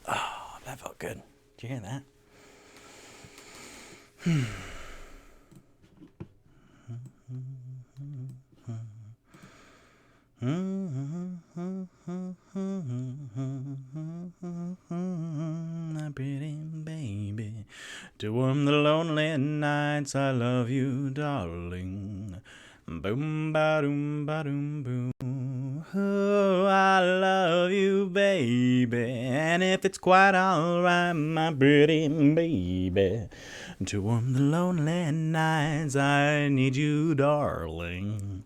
Oh, that felt good. Did you hear that? My pretty baby, to warm the lonely nights, I love you, darling. Boom, ba doom, boom. Oh, I love you, baby. And if it's quite alright, my pretty baby, to warm the lonely nights, I need you, darling.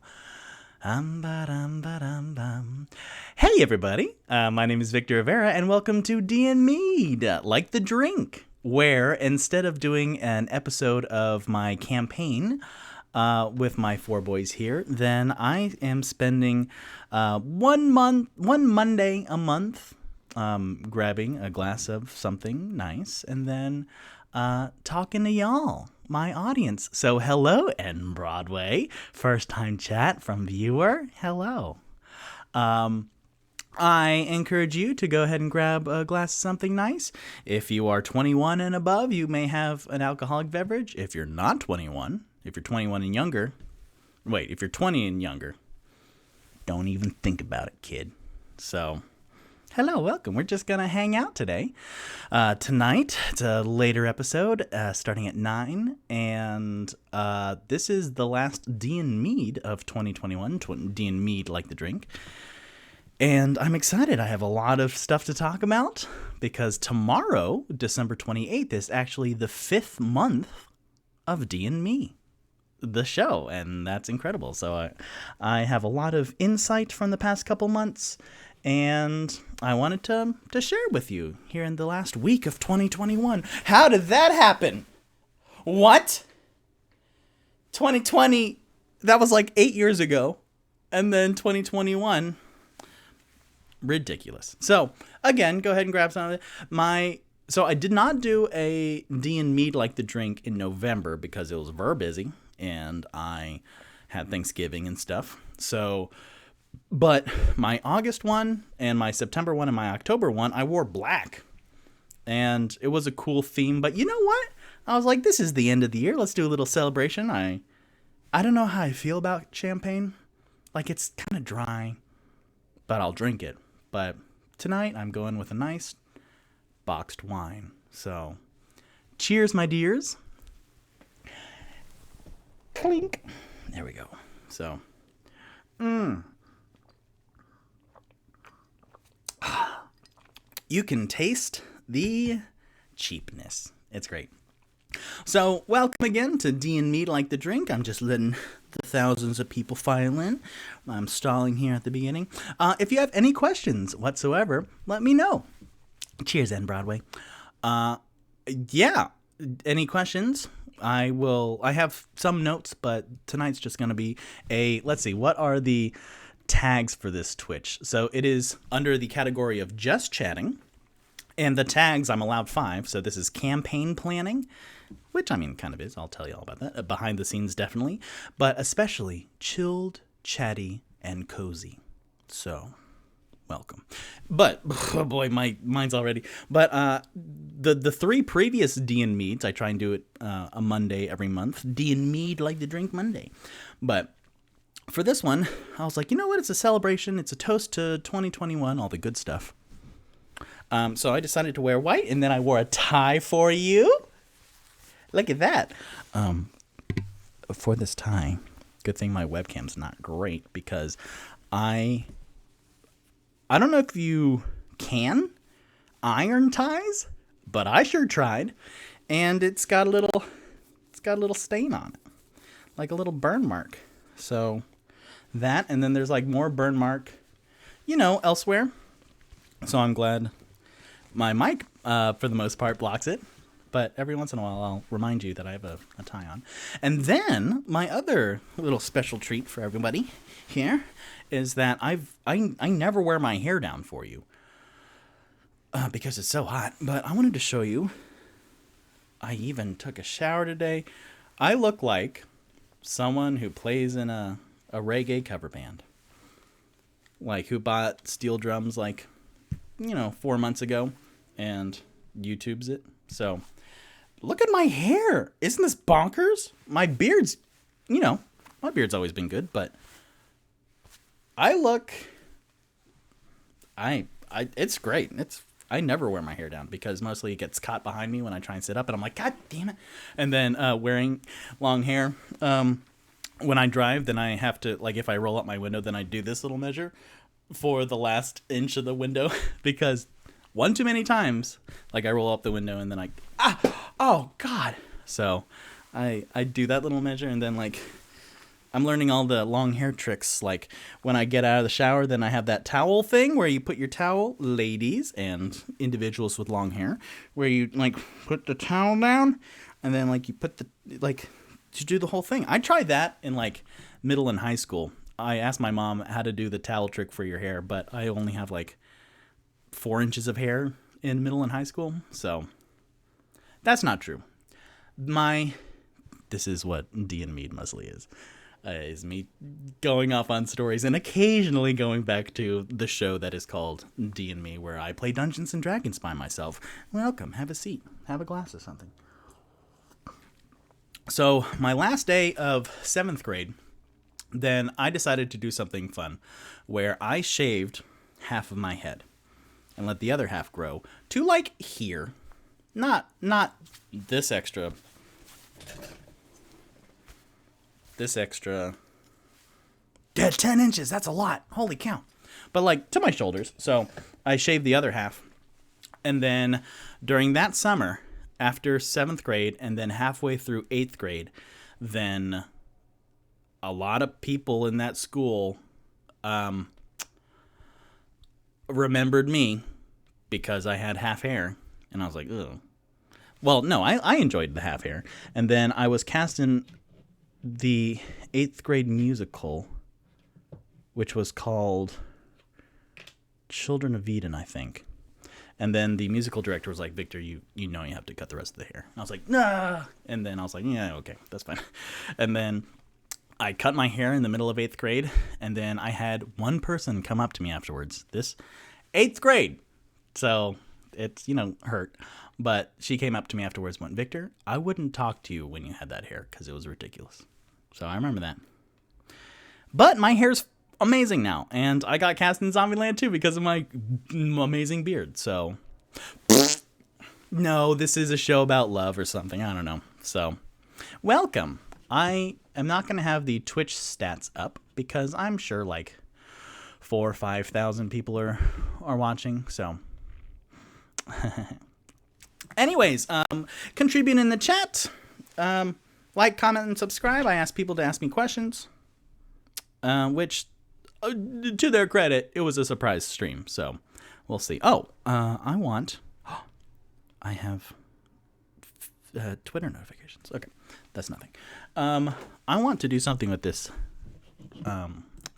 Bam. Hey, everybody. My name is Victor Rivera, and welcome to D&Mead, like the drink, where instead of doing an episode of my campaign with my four boys here, then I am spending one Monday a month grabbing a glass of something nice and then talking to y'all, my audience. So hello, N Broadway. First time chat from viewer. Hello. I encourage you to go ahead and grab a glass of something nice. If you are 21 and above, you may have an alcoholic beverage. If you're not 21, if you're 21 and younger, if you're 20 and younger, don't even think about it, kid. So, hello, welcome. We're just going to hang out today. Tonight, it's a later episode, starting at 9, and this is the last D&Mead of 2021, D&Mead like the drink. And I'm excited. I have a lot of stuff to talk about because tomorrow, December 28th, is actually the 5th month of D&Me, the show, and that's incredible. So I have a lot of insight from the past couple months, and I wanted to share with you here in the last week of 2021. How did that happen? What? 2020, that was like 8 years ago, and then 2021... ridiculous. So, again, go ahead and grab some of it. So I did not do a D&Mead like the drink in November because it was very busy and I had Thanksgiving and stuff. So, but my August one and my September one and my October one, I wore black. And it was a cool theme. But you know what? I was like, this is the end of the year. Let's do a little celebration. I don't know how I feel about champagne. Like, it's kind of dry. but I'll drink it. But tonight I'm going with a nice boxed wine. So, cheers, my dears. Clink. There we go. So, you can taste the cheapness. It's great. So, welcome again to D&Mead Like the Drink. I'm just letting the thousands of people file in. I'm stalling here at the beginning. If you have any questions whatsoever, let me know. Cheers, and Broadway. Yeah, any questions? I have some notes, but tonight's just going to be let's see, what are the tags for this Twitch? So it is under the category of just chatting, and the tags, I'm allowed 5, so this is campaign planning, which I mean kind of is, I'll tell you all about that, behind the scenes definitely, but especially chilled, chatty, and cozy. So, welcome. But, oh boy, mine's already, but the 3 previous D&Meads, I try and do it a Monday every month, D&Mead Like the Drink Monday, but for this one, I was like, you know what, it's a celebration, it's a toast to 2021, all the good stuff. So I decided to wear white, and then I wore a tie for you. Look at that. For this tie, good thing my webcam's not great, because I don't know if you can iron ties, but I sure tried, and it's got a little stain on it, like a little burn mark. So that, and then there's like more burn mark, elsewhere. So I'm glad my mic, for the most part, blocks it. But every once in a while, I'll remind you that I have a tie on. And then my other little special treat for everybody here is that I never wear my hair down for you because it's so hot. But I wanted to show you. I even took a shower today. I look like someone who plays in a reggae cover band, like who bought steel drums 4 months ago and YouTubes it. So look at my hair. Isn't this bonkers? My beard's always been good, but it's great. I never wear my hair down because mostly it gets caught behind me when I try and sit up, and I'm like, God damn it. And then wearing long hair, when I drive, then I have to, if I roll up my window, then I do this little measure for the last inch of the window because one too many times, I roll up the window and then oh God. So I do that little measure, and then I'm learning all the long hair tricks. When I get out of the shower, then I have that towel thing where you put your towel, ladies and individuals with long hair, where you put the towel down, and then you put to do the whole thing. I tried that in middle and high school. I asked my mom how to do the towel trick for your hair, but I only have 4 inches of hair in middle and high school, so that's not true. This is what D&Mead mostly is me going off on stories and occasionally going back to the show that is called D&Me, where I play Dungeons and Dragons by myself. Welcome, have a seat, have a glass of something. So my last day of 7th grade, then I decided to do something fun where I shaved half of my head and let the other half grow to here. Not this extra. This extra. 10 inches, that's a lot. Holy cow. But to my shoulders. So I shaved the other half. And then during that summer, after 7th grade and then halfway through 8th grade, then a lot of people in that school remembered me because I had half hair. And I was like, ugh. Well, no, I enjoyed the half hair. And then I was cast in the 8th grade musical, which was called Children of Eden, I think. And then the musical director was like, Victor, you have to cut the rest of the hair. And I was like, nah. And then I was like, yeah, okay, that's fine. And then I cut my hair in the middle of 8th grade. And then I had one person come up to me afterwards. This 8th grade. So it's, hurt. But she came up to me afterwards and went, Victor, I wouldn't talk to you when you had that hair because it was ridiculous. So I remember that. But my hair's amazing now. And I got cast in Zombieland too because of my amazing beard. So, no, this is a show about love or something. I don't know. So, welcome. I am not going to have the Twitch stats up because I'm sure like 4,000 or 5,000 people are watching. So, anyways, contribute in the chat. Like, comment, and subscribe. I ask people to ask me questions, which, to their credit, it was a surprise stream. So, we'll see. Oh, I have Twitter notifications. Okay, that's nothing. I want to do something with this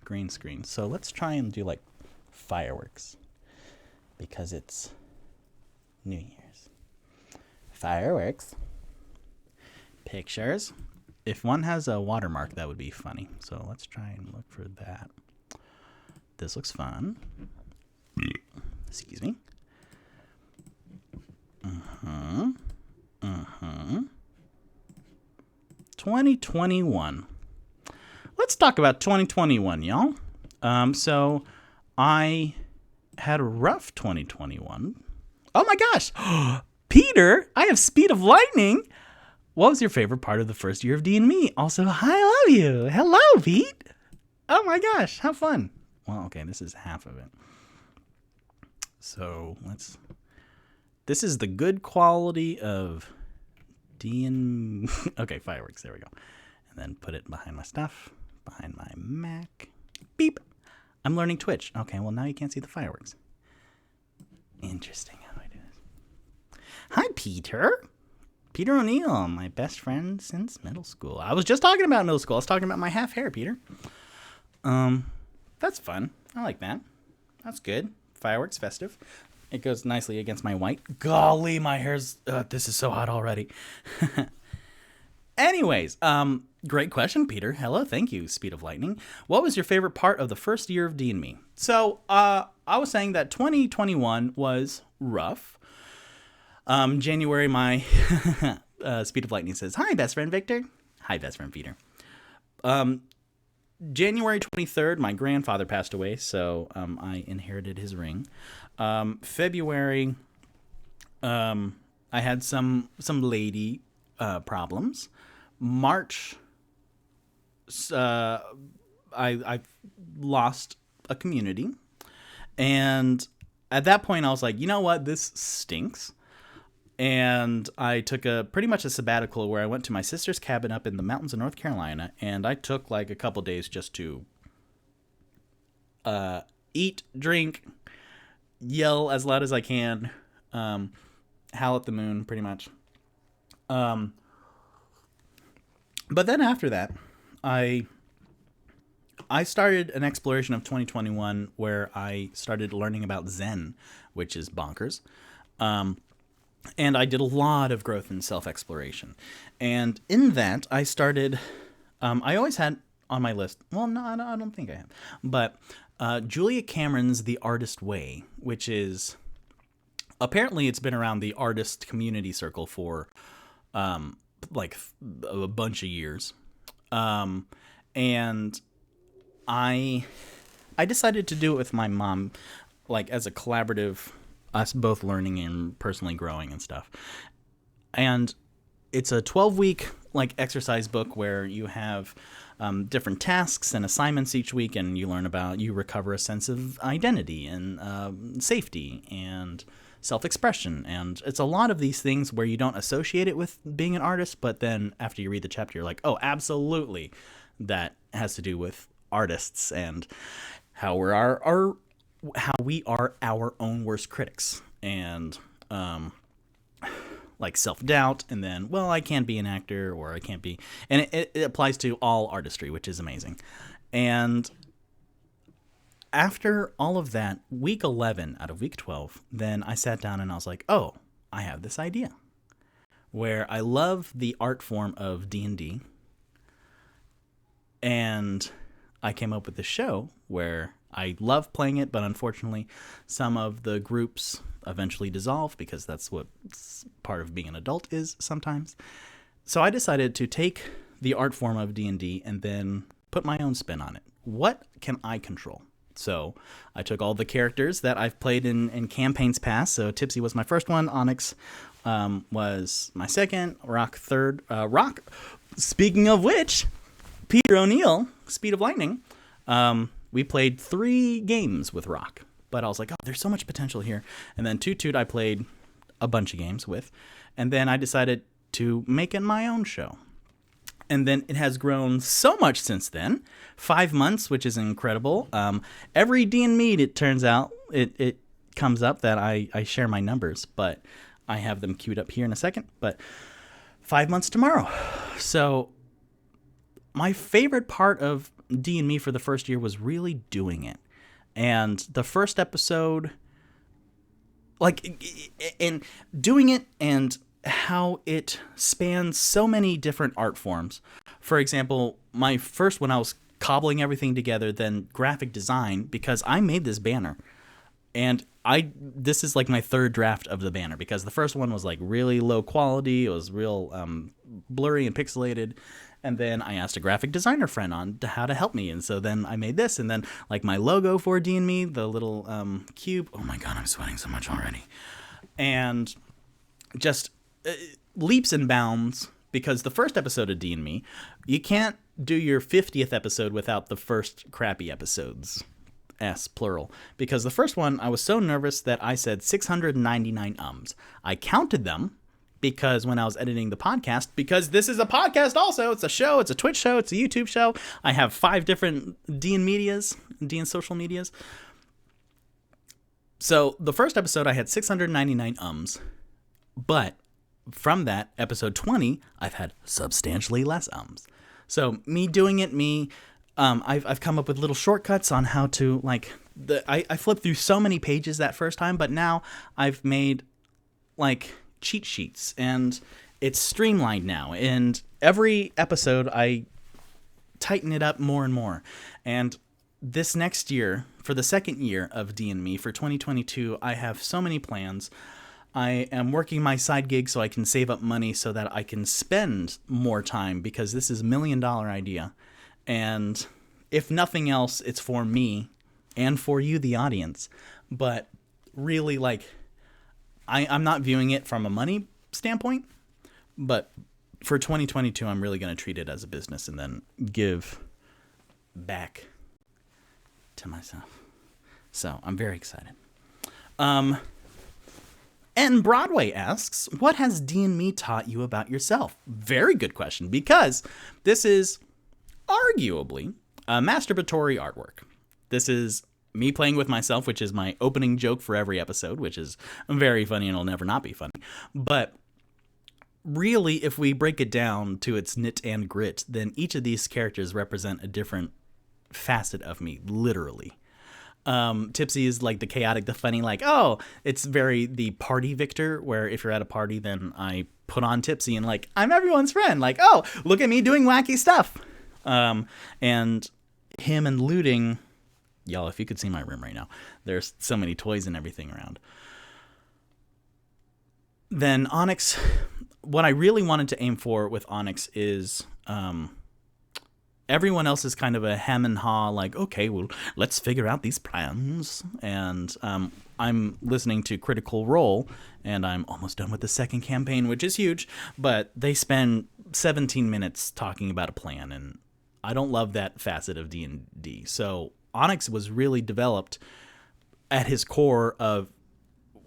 green screen. So let's try and do like fireworks because it's New Year's. Fireworks. Pictures. If one has a watermark, that would be funny. So let's try and look for that. This looks fun. Excuse me. 2021. Let's talk about 2021, y'all. So I had a rough 2021. Oh my gosh. Peter, I have speed of lightning. What was your favorite part of the first year of D&Me? Also, I love you. Hello, Pete. Oh my gosh, how fun. Well, okay, this is half of it. So this is the good quality of D&Me. Okay, fireworks, there we go. And then put it behind my stuff, behind my Mac. Beep. I'm learning Twitch. Okay, well now you can't see the fireworks. Interesting how I do this. Hi, Peter. Peter O'Neill, my best friend since middle school. I was just talking about middle school. I was talking about my half hair, Peter. That's fun. I like that. That's good. Fireworks, festive. It goes nicely against my white. Golly, my hair's... this is so hot already. Anyways, great question, Peter. Hello, thank you, Speed of Lightning. What was your favorite part of the first year of D&Me? So, I was saying that 2021 was rough. January, my Speed of Lightning says, hi, best friend Victor. Hi, best friend Peter. January 23rd, my grandfather passed away, so I inherited his ring. February, I had some lady problems. March, I lost a community, and at that point, I was like, you know what, this stinks. And I took pretty much a sabbatical where I went to my sister's cabin up in the mountains of North Carolina, and I took like a couple days just to eat, drink, yell as loud as I can, howl at the moon, pretty much. But then after that, I started an exploration of 2021 where I started learning about Zen, which is bonkers. And I did a lot of growth and self-exploration. And in that, I started... I always had on my list... Well, no, I don't think I have. But Julia Cameron's The Artist Way, which is... Apparently, it's been around the artist community circle for, like, a bunch of years. And I decided to do it with my mom, like, as a collaborative... us both learning and personally growing and stuff. And it's a 12-week like exercise book where you have different tasks and assignments each week, and you recover a sense of identity and safety and self-expression. And it's a lot of these things where you don't associate it with being an artist, but then after you read the chapter, you're like, oh, absolutely, that has to do with artists and how we are our own worst critics, and like self-doubt, and then, well, I can't be an actor, or I can't be, and it applies to all artistry, which is amazing. And after all of that, week 11 out of week 12, then I sat down and I was like, oh, I have this idea where I love the art form of D&D, and I came up with this show where I love playing it, but unfortunately, some of the groups eventually dissolve because that's what part of being an adult is sometimes. So I decided to take the art form of D&D and then put my own spin on it, what can I control? So I took all the characters that I've played in campaigns past. So Tipsy was my first one. Onyx was my second. Rock third. Rock, speaking of which, Peter O'Neill, Speed of Lightning, we played 3 games with Rock. But I was like, oh, there's so much potential here. And then Toot Toot I played a bunch of games with. And then I decided to make it my own show. And then it has grown so much since then. 5 months, which is incredible. Every D&Mead, it turns out, it comes up that I share my numbers. But I have them queued up here in a second. But 5 months tomorrow. So my favorite part of D&Me for the first year was really doing it. And the first episode, and doing it and how it spans so many different art forms. For example, my first when I was cobbling everything together, then graphic design, because I made this banner. And this is like my third draft of the banner, because the first one was like really low quality. It was real blurry and pixelated. And then I asked a graphic designer friend on how to help me. And so then I made this. And then like my logo for D&Me, the little cube. Oh my God, I'm sweating so much already. And just leaps and bounds, because the first episode of D&Me, you can't do your 50th episode without the first crappy episodes. S, plural. Because the first one, I was so nervous that I said 699 ums. I counted them. Because when I was editing the podcast, because this is a podcast also, it's a show, it's a Twitch show, it's a YouTube show. I have 5 different D&Medias, D and social medias. So the first episode, I had 699 ums. But from that, episode 20, I've had substantially less ums. So me doing it, I've come up with little shortcuts on how to, I flipped through so many pages that first time, but now I've made, cheat sheets, and it's streamlined now, and every episode I tighten it up more and more. And this next year, for the second year of D&Me, for 2022, I have so many plans. I am working my side gig so I can save up money so that I can spend more time, because this is $1 million idea, and if nothing else, it's for me and for you, the audience. But really, I'm not viewing it from a money standpoint, but for 2022, I'm really going to treat it as a business and then give back to myself. So I'm very excited. And Broadway asks, what has D&Me taught you about yourself? Very good question, because this is arguably a masturbatory artwork. This is me playing with myself, which is my opening joke for every episode, which is very funny and will never not be funny. But really, if we break it down to its nit and grit, then each of these characters represent a different facet of me, literally. Tipsy is like the chaotic, the funny, it's very the party Victor, where if you're at a party, then I put on Tipsy and I'm everyone's friend. Oh, look at me doing wacky stuff. And him and looting. Y'all, if you could see my room right now, there's so many toys and everything around. Then Onyx, what I really wanted to aim for with Onyx is everyone else is kind of a hem and haw, okay, well, let's figure out these plans. And I'm listening to Critical Role, and I'm almost done with the second campaign, which is huge, but they spend 17 minutes talking about a plan, and I don't love that facet of D&D. So Onyx was really developed at his core of,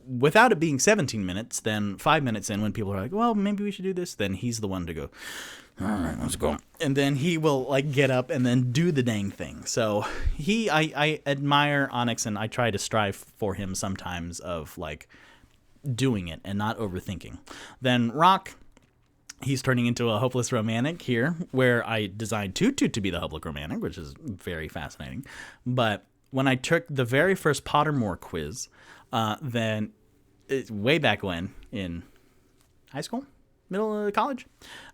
without it being 17 minutes, then 5 minutes in, when people are like, well, maybe we should do this, then he's the one to go, all right, let's go. And then he will get up and then do the dang thing. So I admire Onyx, and I try to strive for him sometimes of doing it and not overthinking. Then Rock, he's turning into a hopeless romantic here, where I designed Toot Toot to be the hopeless romantic, which is very fascinating. But when I took the very first Pottermore quiz, then way back when, in high school, middle of college,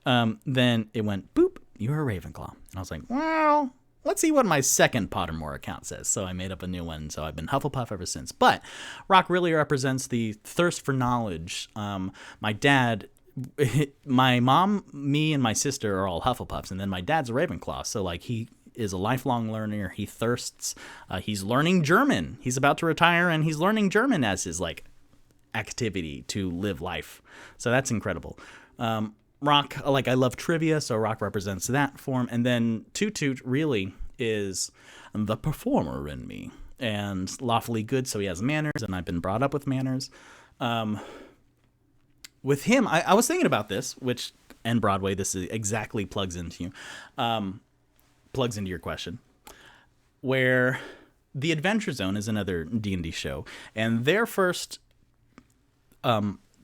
then it went, boop, you're a Ravenclaw. And I was like, well, let's see what my second Pottermore account says. So I made up a new one, so I've been Hufflepuff ever since. But Rock really represents the thirst for knowledge. My dad... my mom, me, and my sister are all Hufflepuffs, and then my dad's a Ravenclaw, so he is a lifelong learner. He thirsts. He's learning German. He's about to retire, and he's learning German as his like activity to live life. So that's incredible. Rock, like I love trivia, so Rock represents that form. And then Toot Toot really is the performer in me, and lawfully good, so he has manners, and I've been brought up with manners. With him, I was thinking about this, and Broadway, this is exactly plugs into your question, where the Adventure Zone is another D&D show, and their first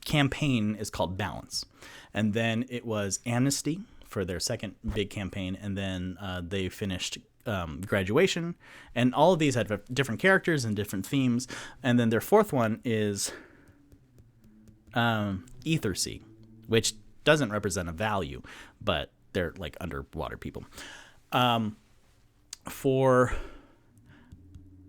campaign is called Balance, and then it was Amnesty for their second big campaign, and then they finished Graduation, and all of these had different characters and different themes, and then their fourth one is Ether Sea, which doesn't represent a value, but they're like underwater people. For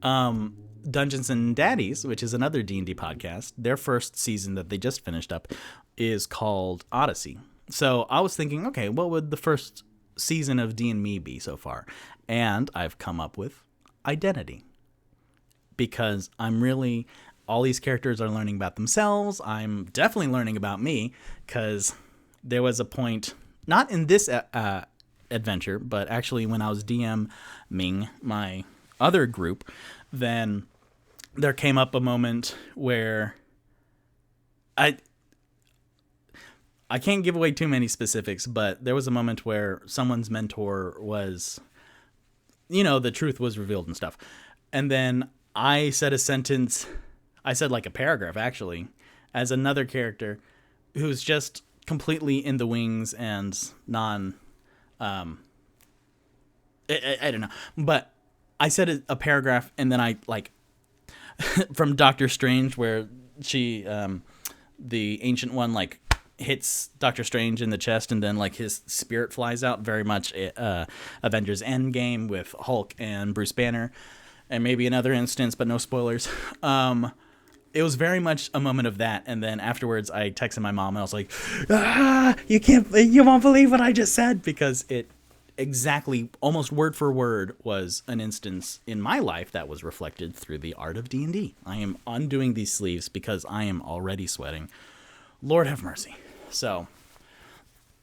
Dungeons and Daddies, which is another D&D podcast, their first season that they just finished up is called Odyssey. So I was thinking, okay, what would the first season of D&Me be so far? And I've come up with Identity, because all these characters are learning about themselves. I'm definitely learning about me, because there was a point, not in this adventure, but actually when I was DMing my other group, then there came up a moment where I can't give away too many specifics, but there was a moment where someone's mentor was, the truth was revealed and stuff. And then I said a sentence, I said like a paragraph actually, as another character who's just completely in the wings and I don't know, but I said a paragraph, and then I like from Doctor Strange, where she, the Ancient One, like hits Doctor Strange in the chest, and then like his spirit flies out. Very much Avengers Endgame with Hulk and Bruce Banner, and maybe another instance, but no spoilers. It was very much a moment of that, and then afterwards I texted my mom and I was like, you won't believe what I just said, because it exactly, almost word for word, was an instance in my life that was reflected through the art of D&D. I am undoing these sleeves because I am already sweating. Lord have mercy. So,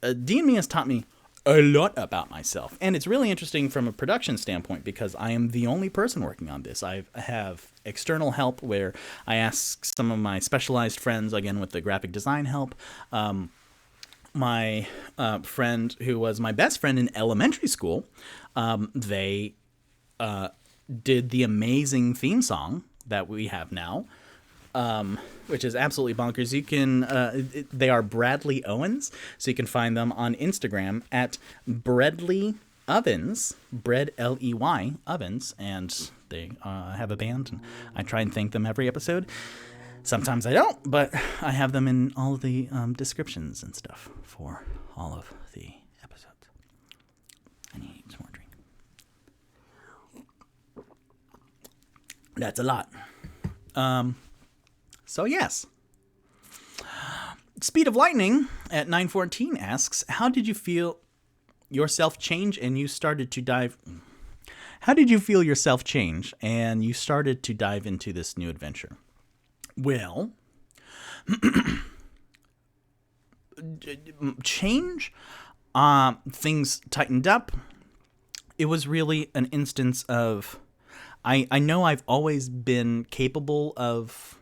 D&Me has taught me a lot about myself, and it's really interesting from a production standpoint, because I am the only person working on this. I have external help where I ask some of my specialized friends, again with the graphic design help. My friend who was my best friend in elementary school, they did the amazing theme song that we have now, which is absolutely bonkers. You can, they are Bradley Owens, so you can find them on Instagram at Bradley Owens, Bread Ley Ovens, and they have a band, and I try and thank them every episode. Sometimes I don't, but I have them in all of the descriptions and stuff for all of the episodes. I need some more drink. That's a lot. So yes. Speed of Lightning at 914 asks, how did you feel yourself change and you started to dive... How did you feel yourself change and you started to dive into this new adventure? Well, change, things tightened up. It was really an instance of, I know I've always been capable of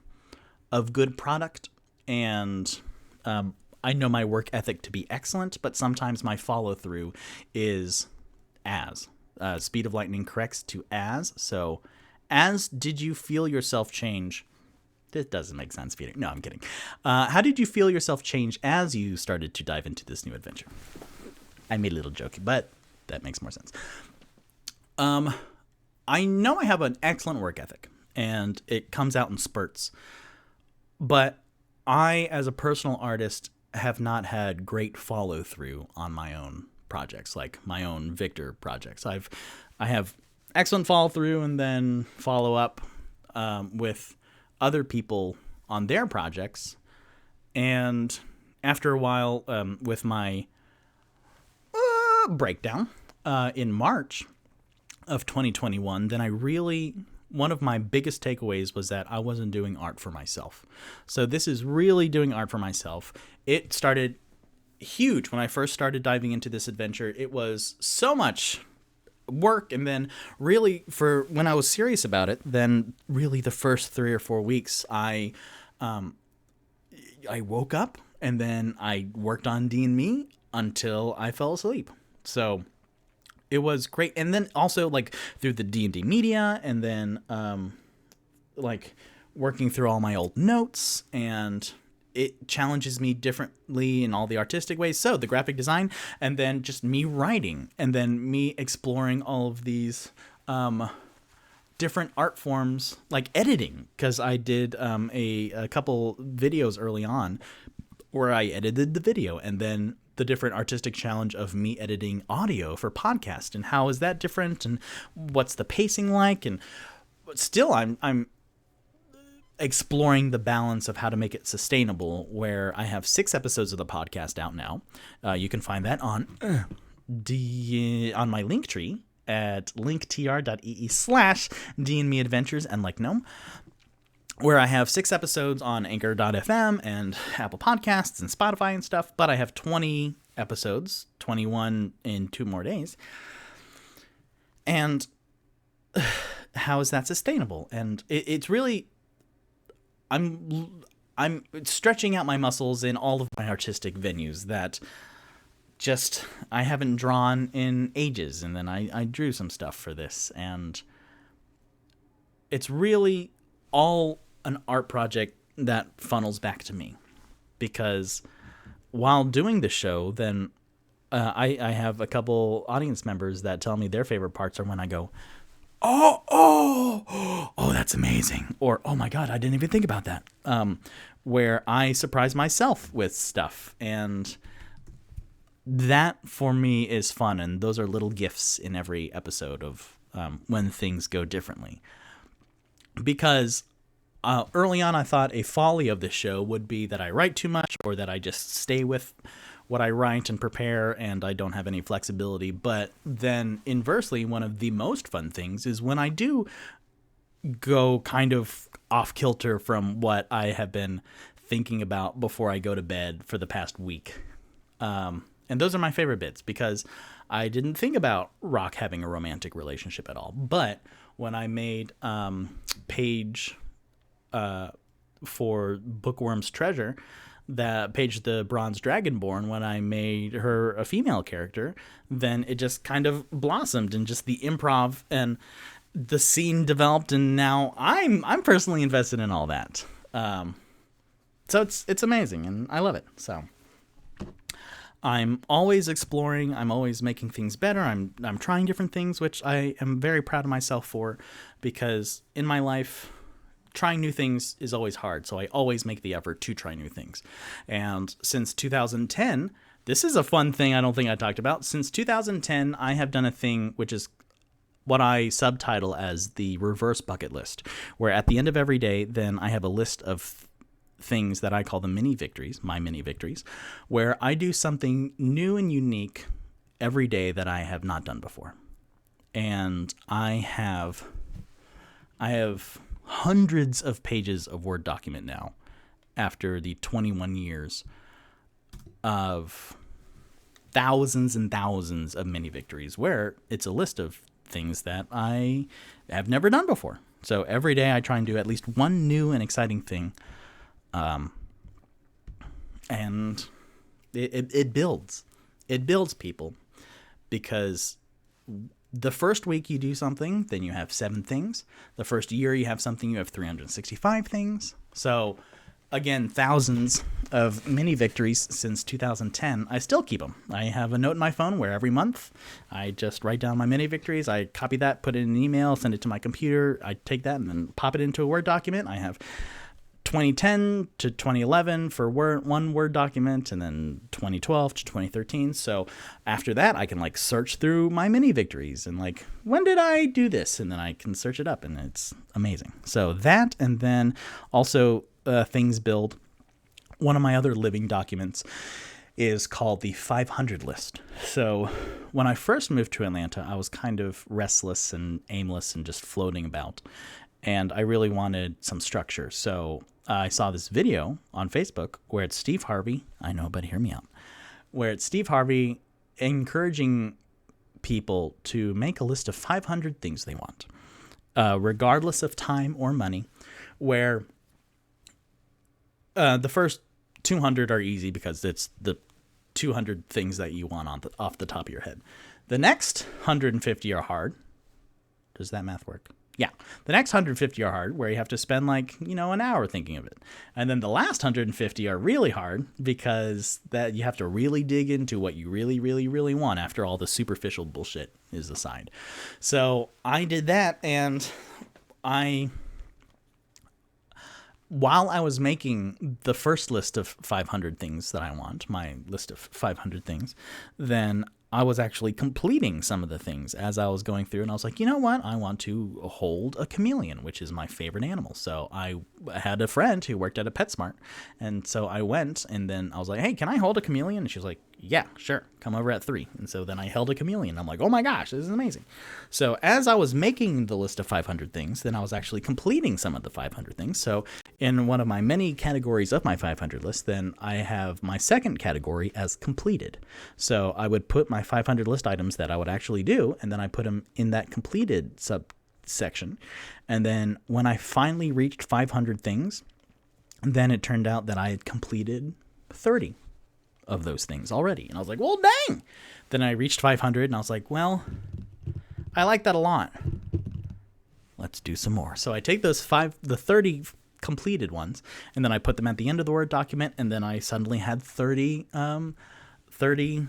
good product, and I know my work ethic to be excellent, but sometimes my follow through is as. Speed of Lightning corrects to as. So, as did you feel yourself change? This doesn't make sense, Peter. No, I'm kidding. How did you feel yourself change as you started to dive into this new adventure? I made a little joke, but that makes more sense. I know I have an excellent work ethic, and it comes out in spurts. But I, as a personal artist, have not had great follow-through on my own projects, like my own Victor projects. I have excellent follow-through and then follow-up with other people on their projects, and after a while, with my breakdown in March, of 2021, then one of my biggest takeaways was that I wasn't doing art for myself. So this is really doing art for myself. It started huge when I first started diving into this adventure. It was so much work, and then really for when I was serious about it, then really the first 3 or 4 weeks I woke up and then I worked on D&Me until I fell asleep. So it was great. And then also like through the D&D media, and then like working through all my old notes, and it challenges me differently in all the artistic ways. So the graphic design, and then just me writing, and then me exploring all of these different art forms, like editing, because I did a couple videos early on where I edited the video, and then the different artistic challenge of me editing audio for podcast, and how is that different, and what's the pacing like, and still I'm exploring the balance of how to make it sustainable, where I have 6 episodes of the podcast out now. You can find that on my link tree at linktr.ee/DnMeAdventures and like gnome, where I have 6 episodes on Anchor.fm and Apple Podcasts and Spotify and stuff, but I have 20 episodes, 21 in 2 more days. And how is that sustainable? And it's really, I'm stretching out my muscles in all of my artistic venues that just I haven't drawn in ages, and then I drew some stuff for this, and it's really all an art project that funnels back to me, because while doing the show, then I have a couple audience members that tell me their favorite parts are when I go, oh, that's amazing, or oh my god, I didn't even think about that, where I surprise myself with stuff, and that for me is fun, and those are little gifts in every episode of when things go differently. Because early on, I thought a folly of this show would be that I write too much, or that I just stay with what I write and prepare, and I don't have any flexibility. But then, inversely, one of the most fun things is when I do go kind of off kilter from what I have been thinking about before I go to bed for the past week. And those are my favorite bits, because I didn't think about Rock having a romantic relationship at all. But when I made Paige for Bookworm's Treasure, that Paige the Bronze Dragonborn, when I made her a female character, then it just kind of blossomed, and just the improv and the scene developed, and now I'm personally invested in all that. So it's amazing, and I love it. So I'm always exploring. I'm always making things better. I'm trying different things, which I am very proud of myself for, because in my life, trying new things is always hard. So I always make the effort to try new things. And since 2010, this is a fun thing I don't think I talked about. Since 2010, I have done a thing which is what I subtitle as the reverse bucket list, where at the end of every day, then I have a list of things that I call the mini victories, my mini victories, where I do something new and unique every day that I have not done before. And I have hundreds of pages of Word document now, after the 21 years of thousands and thousands of mini victories, where it's a list of things that I have never done before. So every day I try and do at least one new and exciting thing. And it builds people, because the first week you do something, then you have 7 things. The first year you have something, you have 365 things. So again, thousands of mini victories since 2010. I still keep them. I have a note in my phone where every month I just write down my mini victories. I copy that, put it in an email, send it to my computer. I take that and then pop it into a Word document. I have 2010 to 2011 for one Word document, and then 2012 to 2013. So after that, I can like search through my mini victories and like, when did I do this? And then I can search it up, and it's amazing. So that, and then also things build. One of my other living documents is called the 500 list. So when I first moved to Atlanta, I was kind of restless and aimless and just floating about. And I really wanted some structure. So I saw this video on Facebook where it's Steve Harvey. I know, but hear me out. Where it's Steve Harvey encouraging people to make a list of 500 things they want, regardless of time or money, where the first 200 are easy because it's the 200 things that you want off the top of your head. The next 150 are hard. Does that math work? Yeah. The next 150 are hard, where you have to spend an hour thinking of it. And then the last 150 are really hard because that you have to really dig into what you really, really, really want after all the superficial bullshit is aside. So I did that, and while I was making the first list of 500 things that I want, my list of 500 things, then I was actually completing some of the things as I was going through, and I was like, you know what? I want to hold a chameleon, which is my favorite animal. So I had a friend who worked at a PetSmart, and so I went, and then I was like, hey, can I hold a chameleon? And she was like, yeah, sure. Come over at 3. And so then I held a chameleon. I'm like, oh my gosh, this is amazing. So as I was making the list of 500 things, then I was actually completing some of the 500 things. So in one of my many categories of my 500 list, then I have my second category as completed. So I would put my 500 list items that I would actually do, and then I put them in that completed subsection. And then when I finally reached 500 things, then it turned out that I had completed 30 of those things already. And I was like, well, dang. Then I reached 500, and I was like, well, I like that a lot. Let's do some more. So I take the 30 completed ones, and then I put them at the end of the Word document, and then I suddenly had 30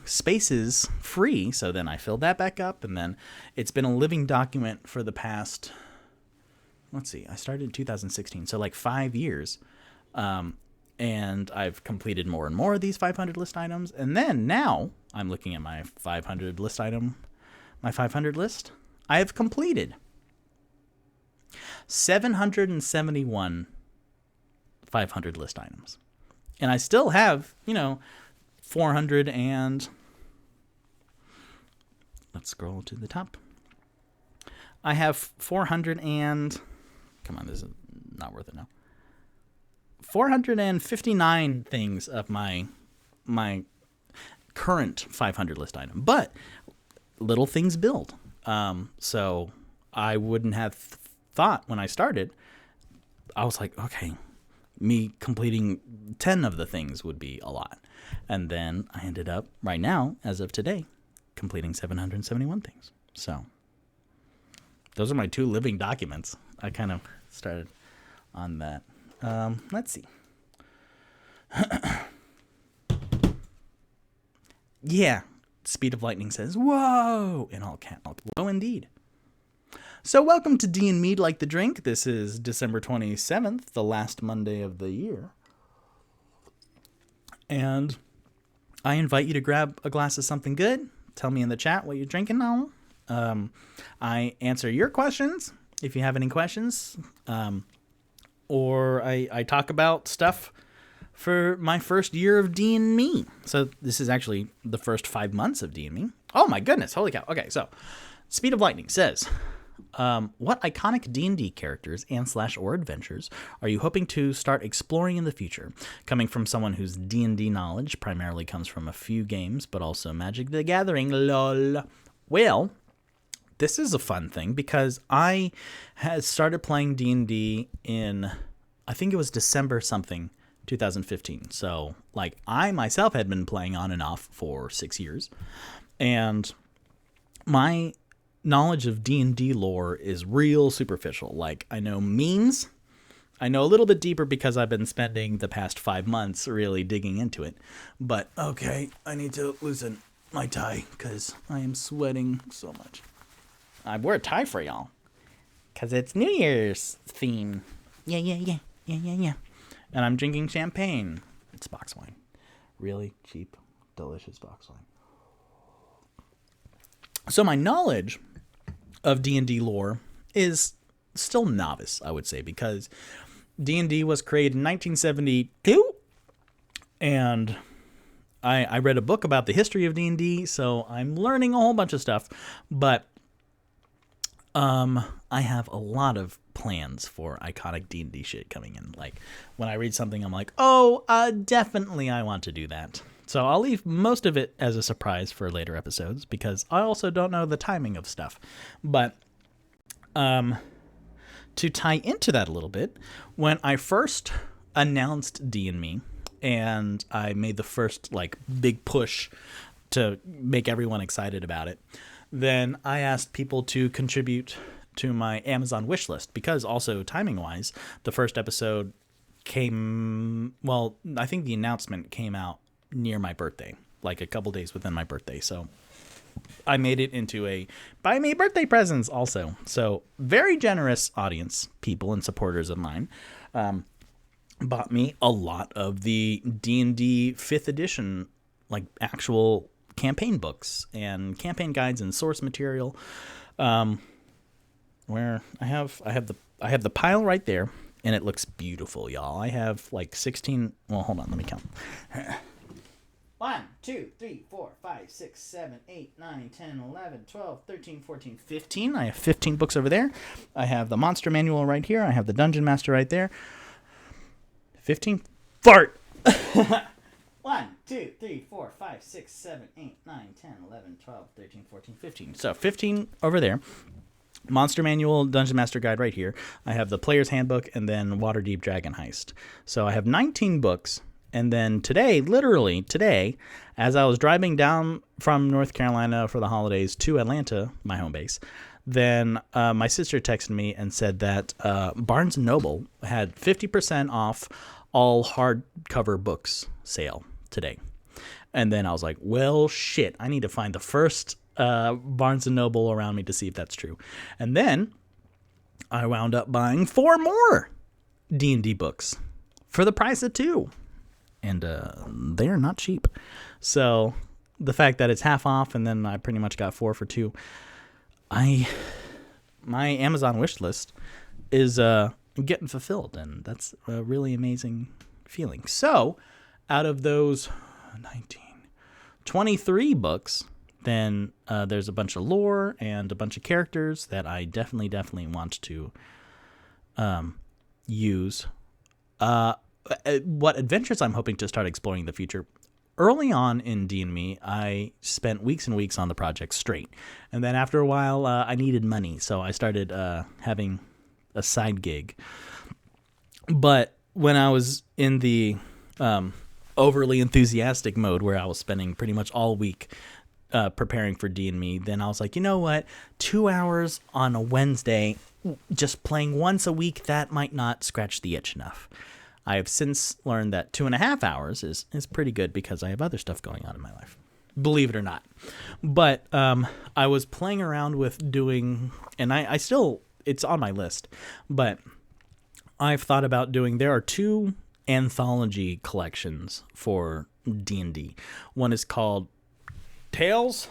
spaces free. So then I filled that back up, and then it's been a living document for the past, I started in 2016, so 5 years. And I've completed more and more of these 500 list items. And then now I'm looking at my 500 list item, my 500 list. I have completed 771 500 list items. And I still have, 400 and... Let's scroll to the top. I have 400 and... Come on, this is not worth it now. 459 things of my current 500 list item, but little things build. So I wouldn't have thought when I started, I was like, okay, me completing 10 of the things would be a lot. And then I ended up right now, as of today, completing 771 things. So those are my 2 living documents. I kind of started on that. Let's see. Yeah, Speed of Lightning says, whoa, in all caps. Whoa, indeed. So welcome to D&Mead Like the Drink. This is December 27th, the last Monday of the year. And I invite you to grab a glass of something good. Tell me in the chat what you're drinking now. I answer your questions if you have any questions. Or I talk about stuff for my first year of D&Me. So this is actually the first 5 months of D&Me. Oh my goodness, holy cow. Okay, so Speed of Lightning says, what iconic D&D characters and / or adventures are you hoping to start exploring in the future? Coming from someone whose D&D knowledge primarily comes from a few games, but also Magic the Gathering, lol. Well, this is a fun thing because I had started playing D&D in, I think it was December something, 2015. So, I myself had been playing on and off for 6 years. And my knowledge of D&D lore is real superficial. I know memes. I know a little bit deeper because I've been spending the past 5 months really digging into it. But, okay, I need to loosen my tie because I am sweating so much. I wore a tie for y'all because it's New Year's theme. Yeah. And I'm drinking champagne. It's box wine. Really cheap, delicious box wine. So my knowledge of D&D lore is still novice, I would say, because D&D was created in 1972, and I read a book about the history of D&D, so I'm learning a whole bunch of stuff. But I have a lot of plans for iconic D&D shit coming in. Like, when I read something, I'm like, oh, definitely I want to do that. So I'll leave most of it as a surprise for later episodes, because I also don't know the timing of stuff. But to tie into that a little bit, when I first announced D&Me, and I made the first like big push to make everyone excited about it, then I asked people to contribute to my Amazon wish list, because also timing-wise, the first episode came, well, I think the announcement came out near my birthday, like a couple days within my birthday. So I made it into a buy me birthday presents also. So very generous audience, people and supporters of mine, bought me a lot of the D&D 5th edition, like actual campaign books and campaign guides and source material. Where I have the pile right there, and it looks beautiful, y'all. I have like 16. Well, hold on, let me count. 1, 2, 3, 4, 5, 6, 7, 8, 9, 10, 11, 12, 13, 14, 15. I have 15 books over there. I have the monster manual right here. I have the dungeon master right there. 15. Fart. 1, 2, 3, 4, 5, 6, 7, 8, 9, 10, 11, 12, 13, 14, 15. So 15 over there. Monster Manual, Dungeon Master Guide right here. I have the Player's Handbook, and then Waterdeep Dragon Heist. So I have 19 books. And then today, literally today, as I was driving down from North Carolina for the holidays to Atlanta, my home base, then my sister texted me and said that Barnes & Noble had 50% off all hardcover books sale today. And then I was like, well, shit, I need to find the first Barnes & Noble around me to see if that's true. And then I wound up buying 4 more D&D books for the price of 2. And they're not cheap. So the fact that it's half off and then I pretty much got 4 for 2, my Amazon wish list is getting fulfilled, and that's a really amazing feeling. So out of those 23 books, then there's a bunch of lore and a bunch of characters that I definitely want to use. What adventures I'm hoping to start exploring in the future. Early on in D&Me, I spent weeks and weeks on the project straight. And then after a while, I needed money, so I started having a side gig. But when I was in the overly enthusiastic mode, where I was spending pretty much all week preparing for D&Me, then I was like, you know what? 2 hours on a Wednesday, just playing once a week, that might not scratch the itch enough. I have since learned that 2.5 hours is pretty good, because I have other stuff going on in my life, believe it or not. But I was playing around with doing, and I still, it's on my list, but I've thought about doing, there are 2 anthology collections for D&D. One is called Tales.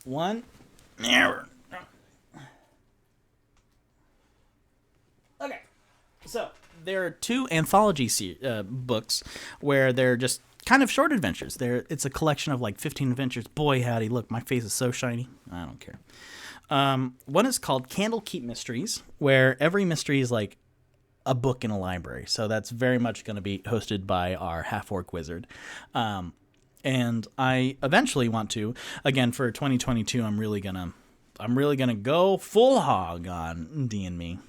One. Okay. So there are 2 anthology books where they're just kind of short adventures. It's a collection of like 15 adventures. Boy, howdy, look, my face is so shiny. I don't care. One is called Candlekeep Mysteries, where every mystery is like a book in a library. So that's very much going to be hosted by our half-orc wizard. And I eventually want to, again, for 2022, I'm really gonna go full hog on D&Me,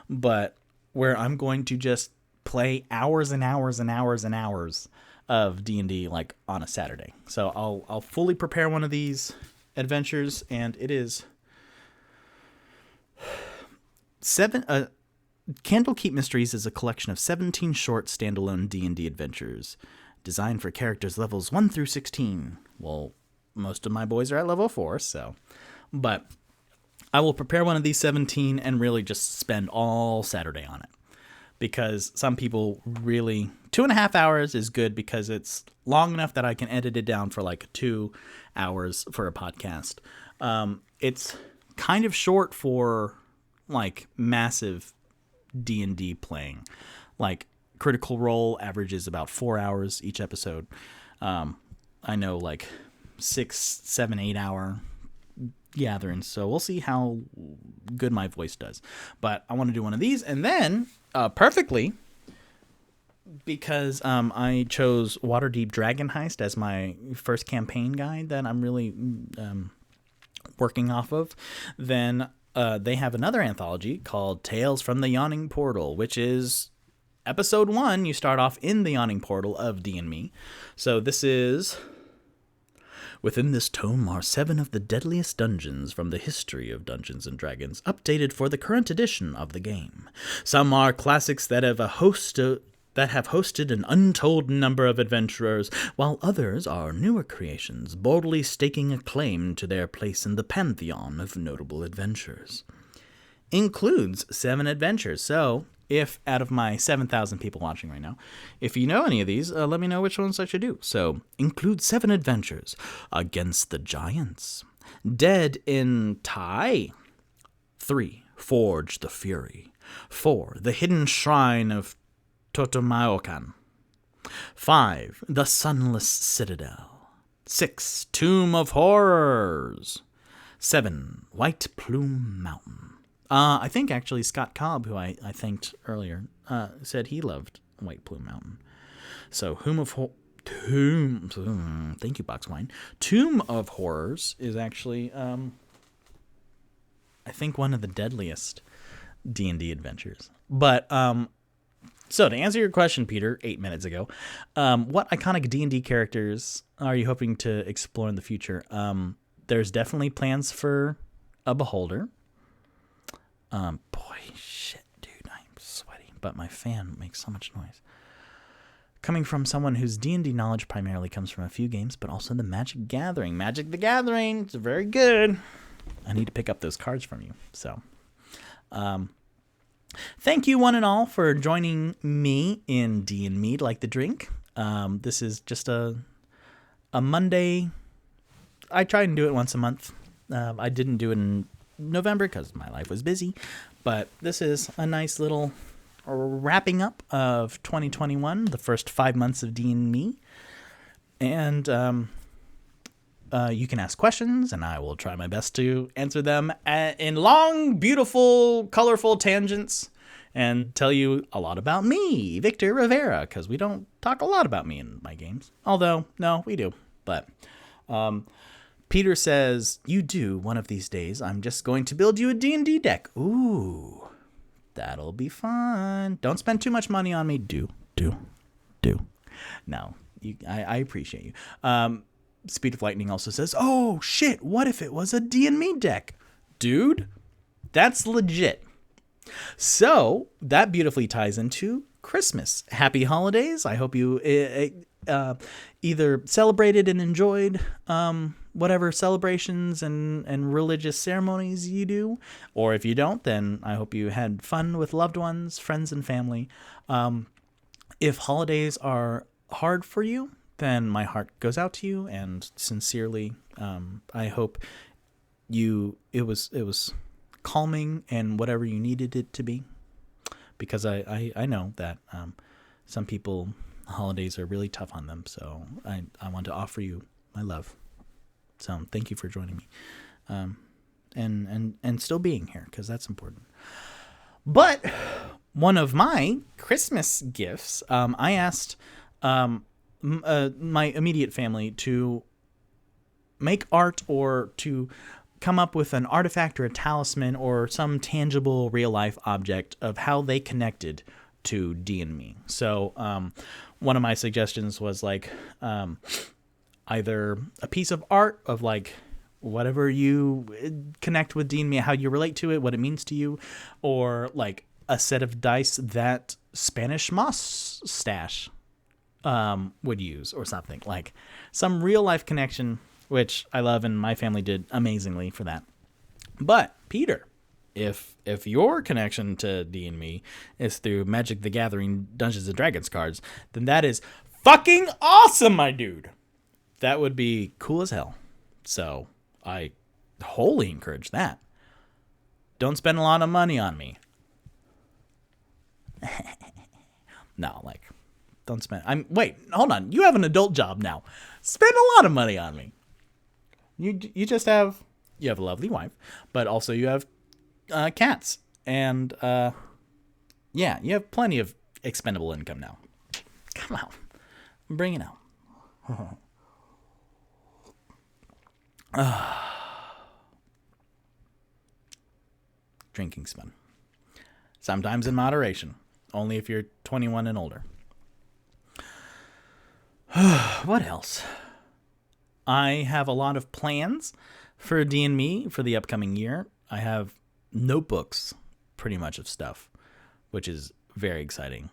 but where I'm going to just play hours and hours and hours and hours of D&D like on a Saturday. So I'll fully prepare one of these adventures, and it is 7. Candlekeep Mysteries is a collection of 17 short standalone D&D adventures, designed for characters levels 1 through 16. Well, most of my boys are at level 4, so. But I will prepare one of these 17 and really just spend all Saturday on it. Because some people really, 2.5 hours is good, because it's long enough that I can edit it down for like 2 hours for a podcast. It's kind of short for like massive D&D playing. Like Critical Role averages about 4 hours each episode. I know like 6, 7, 8 hour gatherings. So we'll see how good my voice does. But I want to do one of these, and then perfectly, because I chose Waterdeep Dragon Heist as my first campaign guide that I'm really working off of, then they have another anthology called Tales from the Yawning Portal, which is episode 1. You start off in the Yawning Portal of D&Me. So this is... Within this tome are 7 of the deadliest dungeons from the history of Dungeons & Dragons, updated for the current edition of the game. Some are classics that have hosted an untold number of adventurers, while others are newer creations, boldly staking a claim to their place in the pantheon of notable adventures. Includes 7 adventures, so... If out of my 7,000 people watching right now, if you know any of these, let me know which ones I should do. So, include 7 adventures. Against the Giants. Dead in Tai. 3. Forge the Fury. 4. The Hidden Shrine of Totomaokan. 5. The Sunless Citadel. 6. Tomb of Horrors. 7. White Plume Mountain. I think actually Scott Cobb, who I thanked earlier, said he loved White Plume Mountain. So thank you, Box Wine. Tomb of Horrors is actually, I think, one of the deadliest D&D adventures. But so to answer your question, Peter, 8 minutes ago, what iconic D&D characters are you hoping to explore in the future? There's definitely plans for a Beholder. Boy, shit, dude, I'm sweaty, but my fan makes so much noise. Coming from someone whose D&D knowledge primarily comes from a few games, but also the Magic Gathering. Magic the Gathering, it's very good. I need to pick up those cards from you. So, thank you one and all for joining me in D&Mead Like the Drink. This is just a Monday. I try and do it once a month. I didn't do it in November because my life was busy, but this is a nice little wrapping up of 2021, the first 5 months of D&Me, and you can ask questions and I will try my best to answer them in long, beautiful, colorful tangents and tell you a lot about me, Victor Rivera, because we don't talk a lot about me in my games, although no, we do. But Peter says, you do one of these days. I'm just going to build you a D&D deck. Ooh, that'll be fun. Don't spend too much money on me. Do. No, I appreciate you. Speed of Lightning also says, oh, shit, what if it was a D&Me deck? Dude, that's legit. So that beautifully ties into Christmas. Happy holidays. I hope you either celebrated and enjoyed whatever celebrations and religious ceremonies you do, or if you don't, then I hope you had fun with loved ones, friends, and family. If holidays are hard for you, then my heart goes out to you, and sincerely, I hope it was calming and whatever you needed it to be, because I know that some people, holidays are really tough on them, so I want to offer you my love. So thank you for joining me, and still being here, because that's important. But one of my Christmas gifts, I asked my immediate family to make art or to come up with an artifact or a talisman or some tangible real life object of how they connected to D&Me. So one of my suggestions was like either a piece of art of like whatever you connect with D&Me, how you relate to it, what it means to you, or like a set of dice that Spanish Moss Stash would use, or something like some real life connection, which I love, and my family did amazingly for that. But Peter, if your connection to D&Me is through Magic the Gathering Dungeons and Dragons cards, then that is fucking awesome, my dude. That would be cool as hell. So I wholly encourage that. don't spend a lot of money on me. No, like, don't spend. Wait, hold on. You have an adult job now. Spend a lot of money on me. You have a lovely wife, but also you have cats, and yeah, you have plenty of expendable income now. Come on, bring it out. Drinking's fun. Sometimes in moderation. Only if you're 21 and older. What else? I have a lot of plans for D&Me for the upcoming year. I have notebooks, pretty much, of stuff, which is very exciting.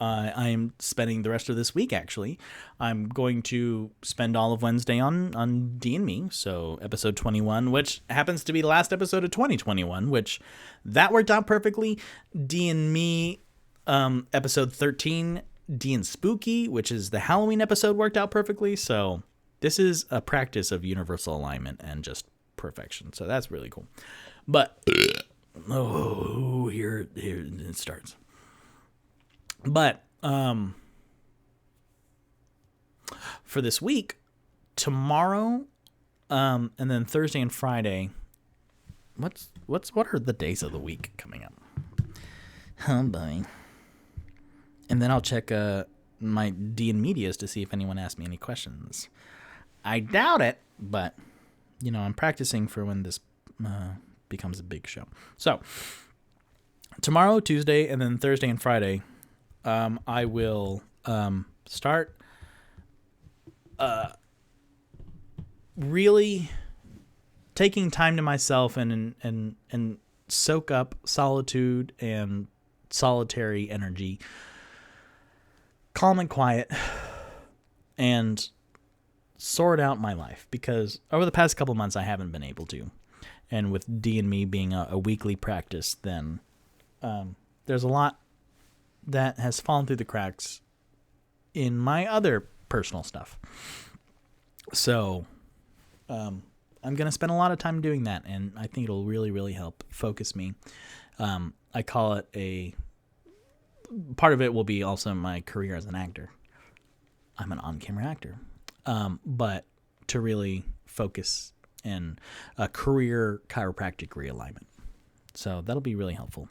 I am spending the rest of this week, actually. I'm going to spend all of Wednesday on D&Me, so episode 21, which happens to be the last episode of 2021, which that worked out perfectly. D&Me episode 13, D&Spooky, which is the Halloween episode, worked out perfectly. So this is a practice of universal alignment and just perfection. So that's really cool. But, here it starts. But for this week, tomorrow, and then Thursday and Friday, what are the days of the week coming up? Oh boy. And then I'll check my D&Medias to see if anyone asked me any questions. I doubt it, but I'm practicing for when this becomes a big show. So tomorrow, Tuesday, and then Thursday and Friday, I will start really taking time to myself and soak up solitude and solitary energy, calm and quiet, and sort out my life, because over the past couple months I haven't been able to. And with D&Me being a weekly practice, then there's a lot that has fallen through the cracks in my other personal stuff. So I'm going to spend a lot of time doing that, and I think it'll really, really help focus me. I call it part of it will be also my career as an actor. I'm an on-camera actor. But to really focus in a career chiropractic realignment. So that'll be really helpful.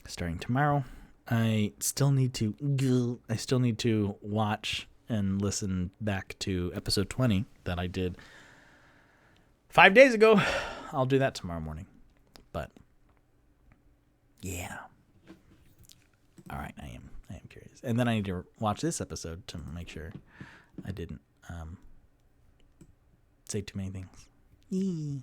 Starting tomorrow, I still need to watch and listen back to episode 20 that I did 5 days ago. I'll do that tomorrow morning. But yeah. All right, I am curious. And then I need to watch this episode to make sure I didn't say too many things. Yee.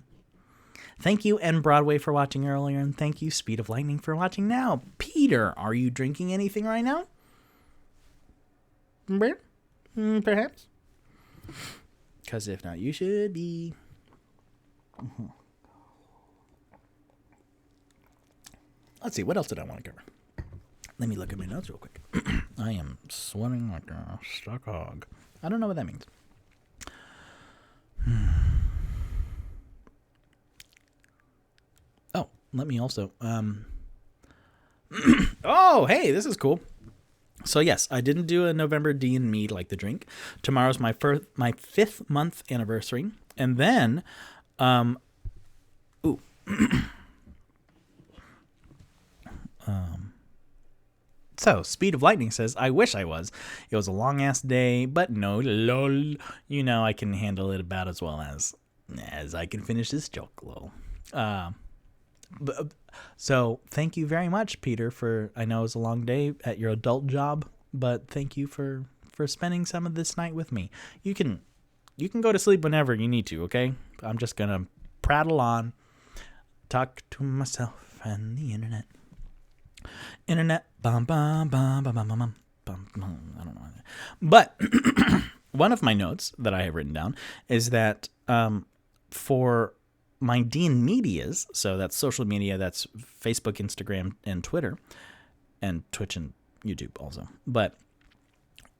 Thank you, and Broadway, for watching earlier, and thank you, Speed of Lightning, for watching now. Peter, are you drinking anything right now? Perhaps? Because if not, you should be. Mm-hmm. Let's see, what else did I want to cover? Let me look at my notes real quick. I am sweating like a stuck hog. I don't know what that means. Oh, let me also... Oh, hey, this is cool. So yes, I didn't do a November D&Mead like the drink. Tomorrow's my 5th month anniversary. And then... So, Speed of Lightning says, I wish I was. It was a long-ass day, but no, lol. I can handle it about as well as I can finish this joke, lol. So, thank you very much, Peter, I know it was a long day at your adult job, but thank you for spending some of this night with me. You can go to sleep whenever you need to, okay? I'm just going to prattle on, talk to myself and the internet. Internet, bum, bum, bum, bum, bum, bum, bum, bum. I don't know. But one of my notes that I have written down is that for my D&Medias, so that's social media, that's Facebook, Instagram, and Twitter, and Twitch and YouTube also. But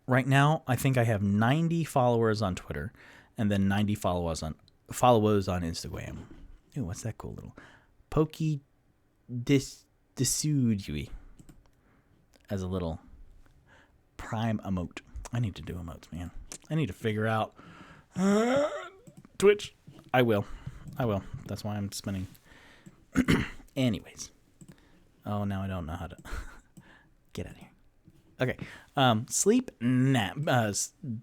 right now, I think I have 90 followers on Twitter, and then 90 followers on Instagram. Ooh, what's that cool little Pokey Disudui as a little prime emote. I need to do emotes, man. I need to figure out Twitch. I will. That's why I'm spinning. Anyways. Oh, now I don't know how to get out of here. Okay. Sleep? Nah.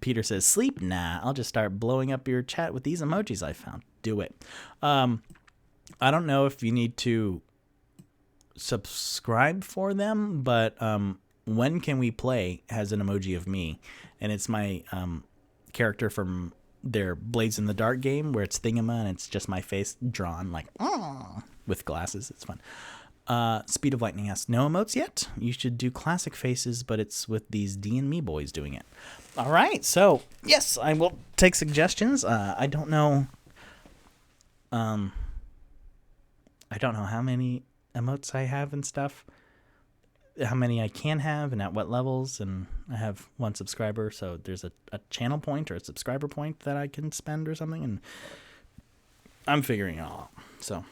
Peter says, sleep? Nah. I'll just start blowing up your chat with these emojis I found. Do it. I don't know if you need to subscribe for them, but When Can We Play has an emoji of me, and it's my character from their Blades in the Dark game where it's Thingama and it's just my face drawn like with glasses. It's fun. Speed of Lightning asks, no emotes yet? You should do classic faces, but it's with these D&Me boys doing it. All right, so yes, I will take suggestions. I don't know how many emotes I have and stuff, how many I can have and at what levels, and I have one subscriber, so there's a channel point or a subscriber point that I can spend or something, and I'm figuring it all out. So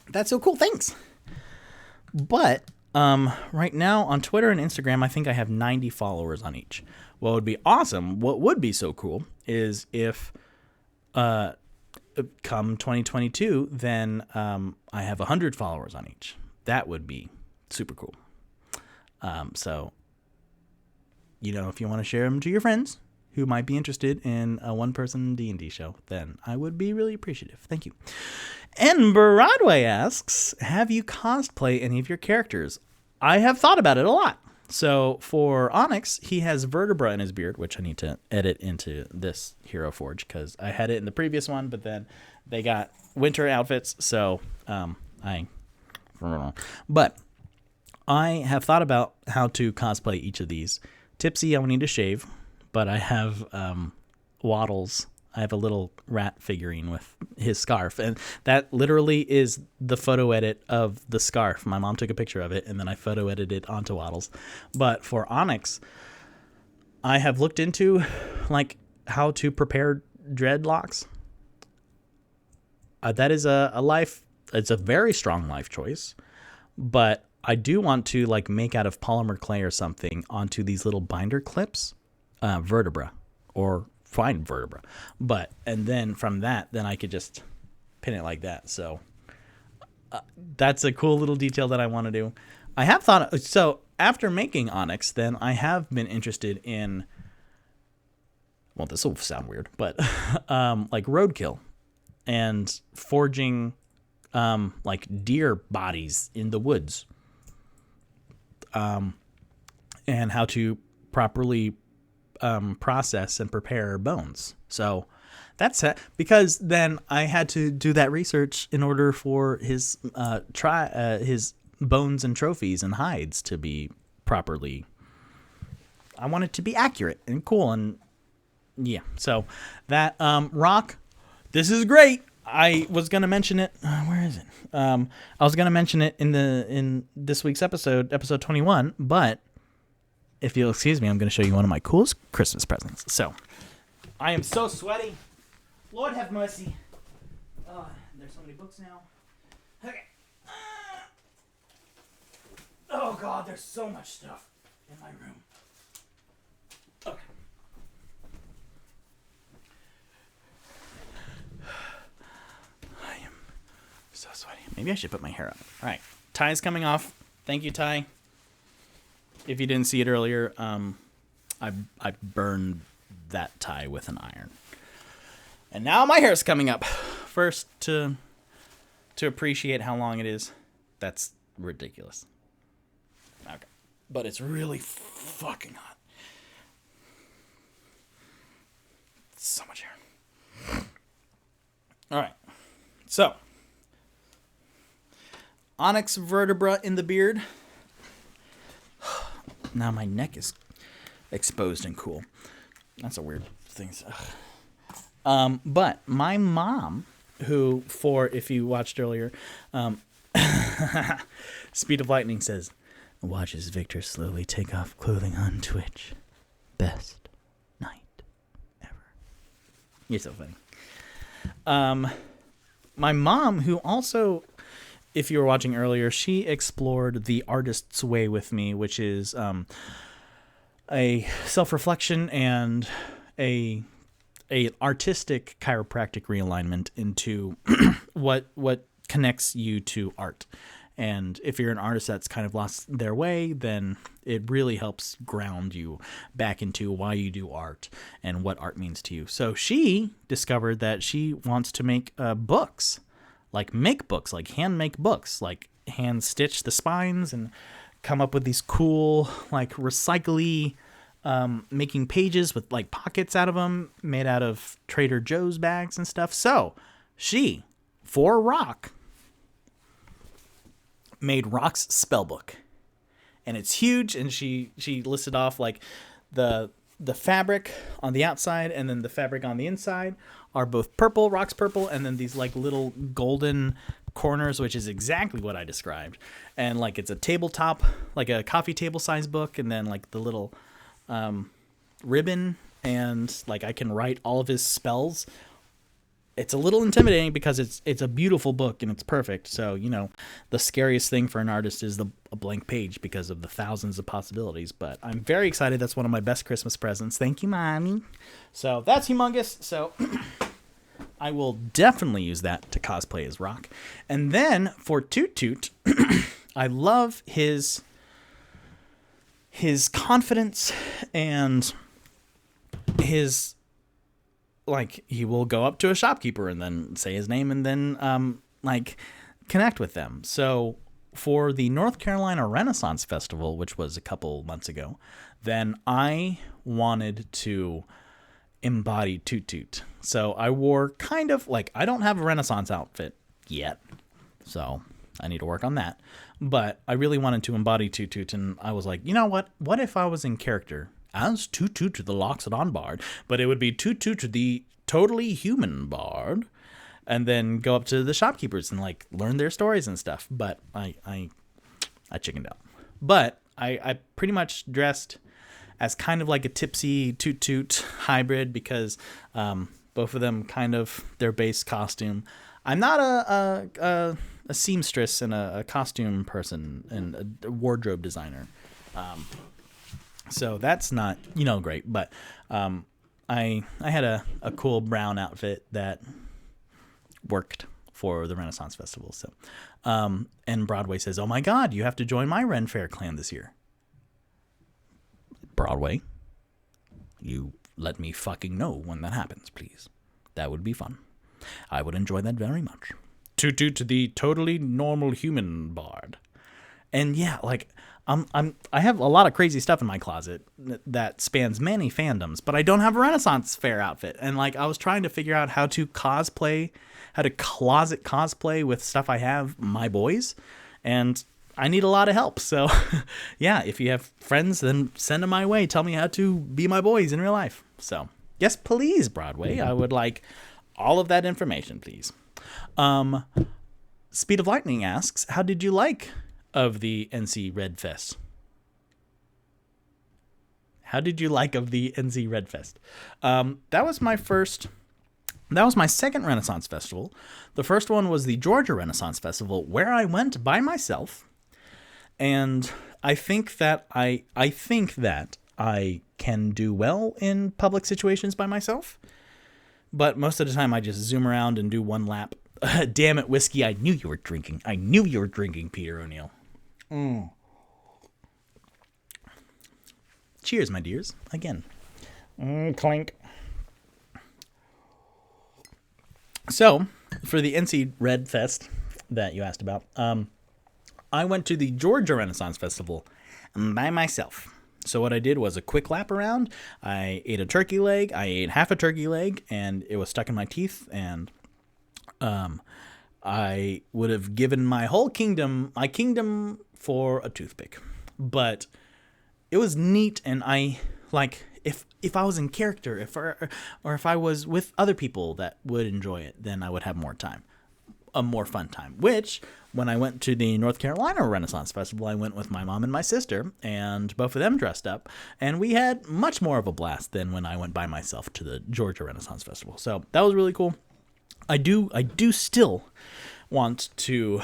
that's so cool. Thanks. But right now on Twitter and Instagram, I think I have 90 followers on each. What would be awesome, what would be so cool, is if come 2022, then I have 100 followers on each. That would be super cool. So, if you want to share them to your friends who might be interested in a one-person D&D show, then I would be really appreciative. Thank you. And Broadway asks, have you cosplay any of your characters? I have thought about it a lot. So for Onyx, he has vertebra in his beard, which I need to edit into this Hero Forge because I had it in the previous one, but then they got winter outfits, so But I have thought about how to cosplay each of these. Tipsy, I will need to shave, but I have Waddles. I have a little rat figurine with his scarf, and that literally is the photo edit of the scarf. My mom took a picture of it, and then I photo edited it onto Waddles. But for Onyx, I have looked into how to prepare dreadlocks. That is it's a very strong life choice, but I do want to make out of polymer clay or something onto these little binder clips, vertebra or fine vertebra, and then from that, then I could just pin it like that. So that's a cool little detail that I want to do. I have thought, so after making Onyx, then I have been interested in, well, this will sound weird, but roadkill and forging deer bodies in the woods, and how to properly process and prepare bones. So that's it, because then I had to do that research in order for his his bones and trophies and hides to be properly. I want it to be accurate and cool, and yeah. So that rock, this is great. I was gonna mention it. Where is it? I was gonna mention it in this week's episode 21, but if you'll excuse me, I'm going to show you one of my coolest Christmas presents. So, I am so sweaty. Lord have mercy. There's so many books now. Okay. Oh, God, there's so much stuff in my room. Okay. I am so sweaty. Maybe I should put my hair up. All right. Tie's coming off. Thank you, Tie. If you didn't see it earlier, I burned that tie with an iron. And now my hair's coming up. First, to appreciate how long it is. That's ridiculous. Okay. But it's really fucking hot. So much hair. All right. So, onyx vertebra in the beard. Now my neck is exposed and cool. That's a weird thing. But my mom, who, if you watched earlier, Speed of Lightning says, watches Victor slowly take off clothing on Twitch. Best night ever. You're so funny. my mom, who also, if you were watching earlier, she explored the artist's way with me, which is a self-reflection and a artistic chiropractic realignment into what connects you to art. And if you're an artist that's kind of lost their way, then it really helps ground you back into why you do art and what art means to you. So she discovered that she wants to make books, like hand make books, like hand stitch the spines and come up with these cool, like recycly, making pages with like pockets out of them made out of Trader Joe's bags and stuff. So she, for Rock, made Rock's spellbook, and it's huge. And she listed off like the fabric on the outside and then the fabric on the inside are both purple, Rock's purple, and then these like little golden corners, which is exactly what I described. And like it's a tabletop, like a coffee table size book, and then like the little ribbon, and like I can write all of his spells. It's a little intimidating because it's a beautiful book and it's perfect. So, you know, the scariest thing for an artist is a blank page because of the thousands of possibilities. But I'm very excited. That's one of my best Christmas presents. Thank you, Mommy. So that's humongous. So I will definitely use that to cosplay as Rock. And then for Toot Toot, I love his confidence and his... like, he will go up to a shopkeeper and then say his name and then, like, connect with them. So for the North Carolina Renaissance Festival, which was a couple months ago, then I wanted to embody Toot Toot. So I wore kind of, like, I don't have a Renaissance outfit yet, so I need to work on that. But I really wanted to embody Toot Toot, and I was like, you know what? What if I was in character as Toot Toot the Loxodon Bard, but it would be Toot Toot the totally human bard, and then go up to the shopkeepers and like learn their stories and stuff. But I chickened out. But I pretty much dressed as kind of like a tipsy Toot Toot hybrid because both of them kind of their base costume. I'm not a seamstress and a costume person and a wardrobe designer. So that's not, you know, great, but I had a cool brown outfit that worked for the Renaissance Festival. So, and Broadway says, "Oh my God, you have to join my Ren Fair clan this year." Broadway, you let me fucking know when that happens, please. That would be fun. I would enjoy that very much. Toot Toot the totally normal human bard. And yeah, like I have a lot of crazy stuff in my closet that spans many fandoms, but I don't have a Renaissance Fair outfit. And like I was trying to figure out how to closet cosplay with stuff I have, my boys, and I need a lot of help. So yeah, if you have friends, then send them my way. Tell me how to be my boys in real life. So yes, please, Broadway. I would like all of that information, please. Speed of Lightning asks, how did you like of the NC Red Fest? How did you like of the NC Red Fest? That was my second Renaissance Festival. The first one was the Georgia Renaissance Festival, where I went by myself. And I think that I can do well in public situations by myself. But most of the time I just zoom around and do one lap. Damn it, whiskey. I knew you were drinking. Peter O'Neill. Cheers, my dears. Again. Clink. So, for the NC Red Fest that you asked about, I went to the Georgia Renaissance Festival by myself. So what I did was a quick lap around. I ate a turkey leg. I ate half a turkey leg, and it was stuck in my teeth, and I would have given my kingdom for a toothpick. But it was neat, and I like if I was in character, or if I was with other people that would enjoy it, then I would have a more fun time. Which, when I went to the North Carolina Renaissance Festival, I went with my mom and my sister, and both of them dressed up, and we had much more of a blast than when I went by myself to the Georgia Renaissance Festival. So that was really cool. I do still want to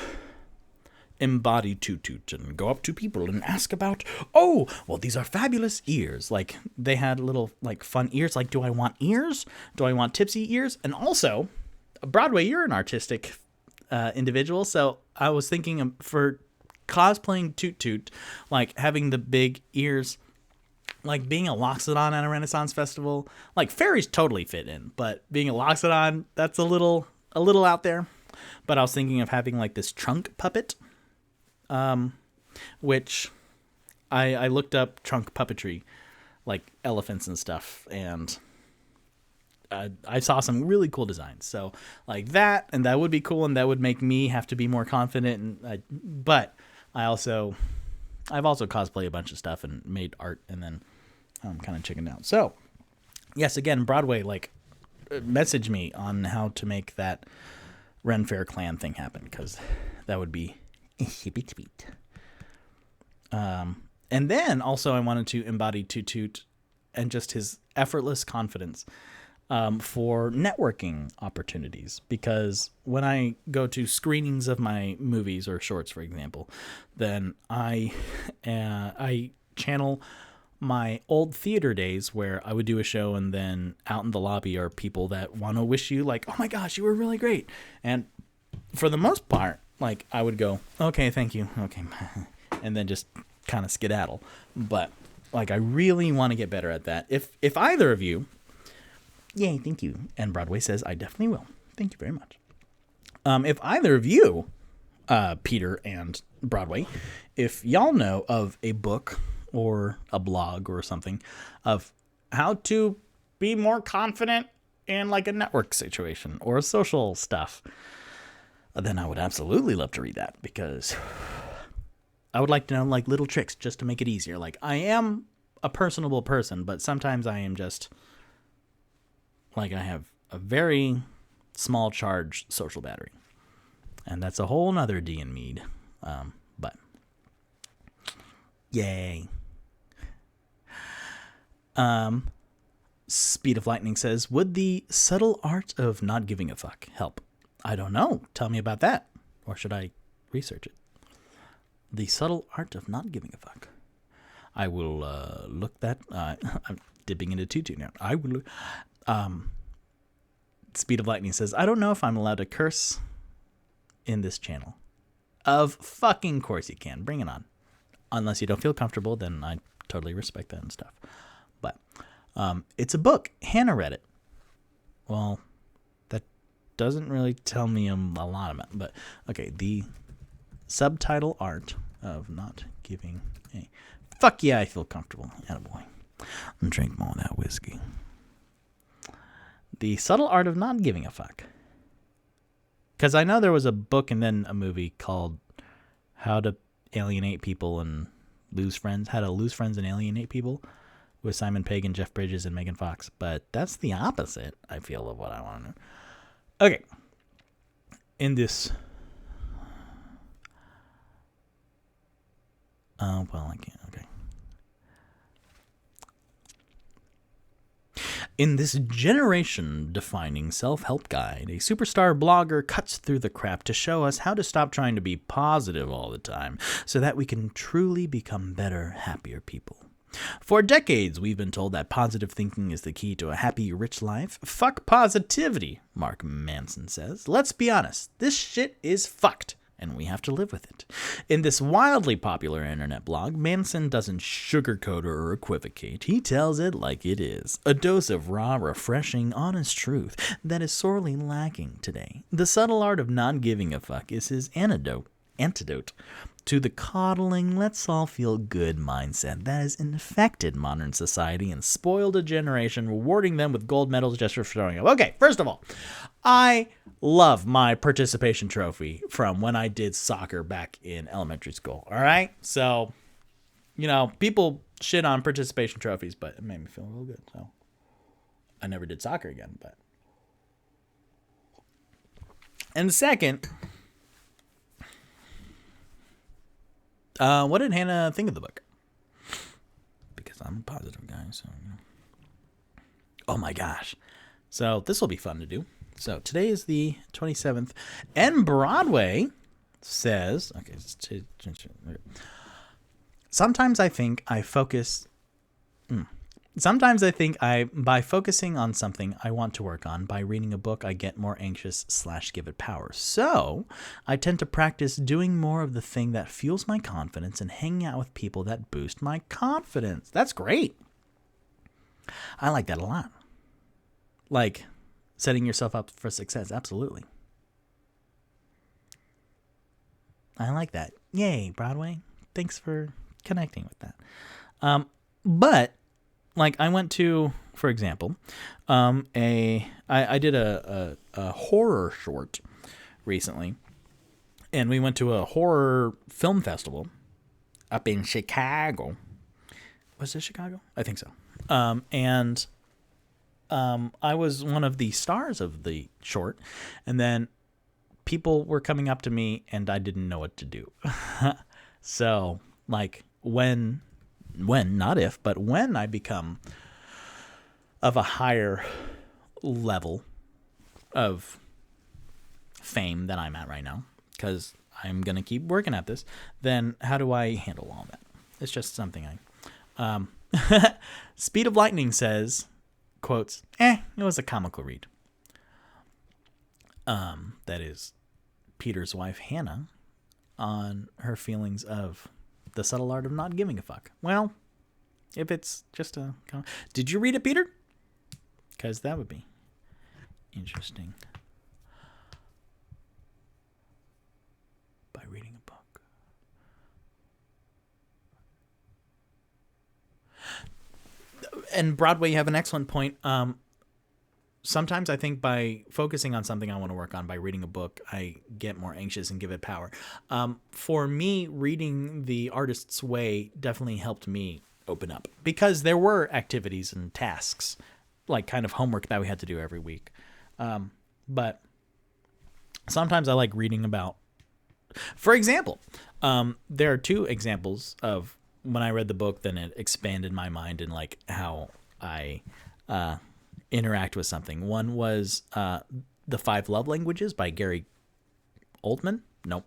embody Toot Toot and go up to people and ask about, oh, well, these are fabulous ears. Like, they had little, like, fun ears. Like, do I want ears? Do I want tipsy ears? And also, Broadway, you're an artistic individual, so I was thinking for cosplaying Toot Toot, like, having the big ears, like, being a Loxodon at a Renaissance festival. Like, fairies totally fit in, but being a Loxodon, that's a little out there. But I was thinking of having, like, this trunk puppet, which I looked up trunk puppetry, like elephants and stuff, and I saw some really cool designs. So like that, and that would be cool, and that would make me have to be more confident. And but I've also cosplayed a bunch of stuff and made art, and then I'm kind of chickened out. So yes, again, Broadway, like, message me on how to make that Ren Fair clan thing happen, because that would be sweet. And then also I wanted to embody Toot Toot and just his effortless confidence for networking opportunities, because when I go to screenings of my movies or shorts, for example, then I channel my old theater days where I would do a show, and then out in the lobby are people that want to wish you, like, oh my gosh, you were really great. And for the most part, like, I would go, okay, thank you, okay, and then just kind of skedaddle. But like, I really want to get better at that. If either of you, yay, thank you, and Broadway says I definitely will. Thank you very much. If either of you, Peter and Broadway, if y'all know of a book or a blog or something of how to be more confident in, like, a network situation or social stuff, then I would absolutely love to read that, because I would like to know, like, little tricks just to make it easier. Like, I am a personable person, but sometimes I am just, like, I have a very small charge social battery. And that's a whole nother D&Mead. But yay. Speed of Lightning says, would the subtle art of not giving a fuck help? I don't know. Tell me about that. Or should I research it? The subtle art of not giving a fuck. I will look that. I'm dipping into Tutu now. I will look. Speed of Lightning says, I don't know if I'm allowed to curse in this channel. Of fucking course you can. Bring it on. Unless you don't feel comfortable, then I totally respect that and stuff. But it's a book. Hannah read it. Well, that doesn't really tell me a lot about it. But, okay, the subtitle art of not giving a... Fuck yeah, I feel comfortable. Attaboy. Drink more of that whiskey. The subtle art of not giving a fuck. Because I know there was a book and then a movie called How to Alienate People and Lose Friends. How to Lose Friends and Alienate People with Simon Pegg and Jeff Bridges and Megan Fox. But that's the opposite, I feel, of what I want to know. Okay. In this... well, I can't. Okay. In this generation-defining self-help guide, a superstar blogger cuts through the crap to show us how to stop trying to be positive all the time so that we can truly become better, happier people. For decades, we've been told that positive thinking is the key to a happy, rich life. Fuck positivity, Mark Manson says. Let's be honest, this shit is fucked, and we have to live with it. In this wildly popular internet blog, Manson doesn't sugarcoat or equivocate. He tells it like it is. A dose of raw, refreshing, honest truth that is sorely lacking today. The subtle art of not giving a fuck is his antidote to the coddling, let's all feel good mindset that has infected modern society and spoiled a generation, rewarding them with gold medals just for showing up. Okay, first of all, I love my participation trophy from when I did soccer back in elementary school, all right? So, you know, people shit on participation trophies, but it made me feel real good, so I never did soccer again, but... And second... what did Hannah think of the book? Because I'm a positive guy, so... Oh my gosh. So this will be fun to do. So today is the 27th, and Broadway says, okay, sometimes I think I focus. Sometimes I think by focusing on something I want to work on, by reading a book, I get more anxious / give it power. So I tend to practice doing more of the thing that fuels my confidence and hanging out with people that boost my confidence. That's great. I like that a lot. Like setting yourself up for success. Absolutely. I like that. Yay, Broadway. Thanks for connecting with that. But like I went to, for example, I did a horror short recently, and we went to a horror film festival up in Chicago. Was it Chicago? I think so. And I was one of the stars of the short, and then people were coming up to me, and I didn't know what to do. So, like, when, not if, but when I become of a higher level of fame than I'm at right now, because I'm going to keep working at this, then how do I handle all that? It's just something Speed of Lightning says, quotes, it was a comical read. That is Peter's wife, Hannah, on her feelings of the subtle art of not giving a fuck. Well, if it's just a... Did you read it, Peter? Because that would be interesting. By reading a book. And Broadway, you have an excellent point. Sometimes I think by focusing on something I want to work on, by reading a book, I get more anxious and give it power. For me, reading The Artist's Way definitely helped me open up, because there were activities and tasks, like kind of homework that we had to do every week. But sometimes I like reading about, for example, there are two examples of when I read the book, then it expanded my mind and like how I interact with something. One was The 5 Love Languages by Gary Oldman. Nope.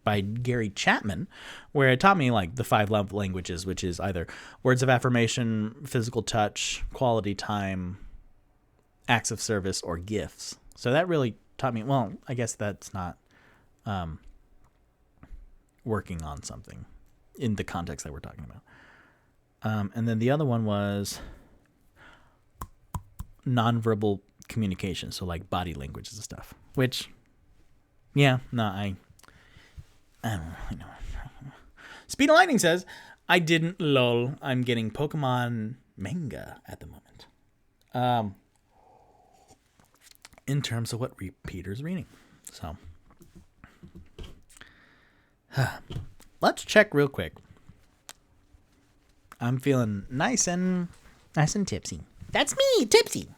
By Gary Chapman, where it taught me like the 5 love languages, which is either words of affirmation, physical touch, quality time, acts of service, or gifts. So that really taught me, well, I guess that's not working on something in the context that we're talking about. And then the other one was nonverbal communication, so like body languages and stuff. Which, yeah, no, I don't really know. Speed of Lightning says, I didn't, lol. I'm getting Pokemon manga at the moment. In terms of what Peter's reading. So, let's check real quick. I'm feeling nice and tipsy. That's me, tipsy.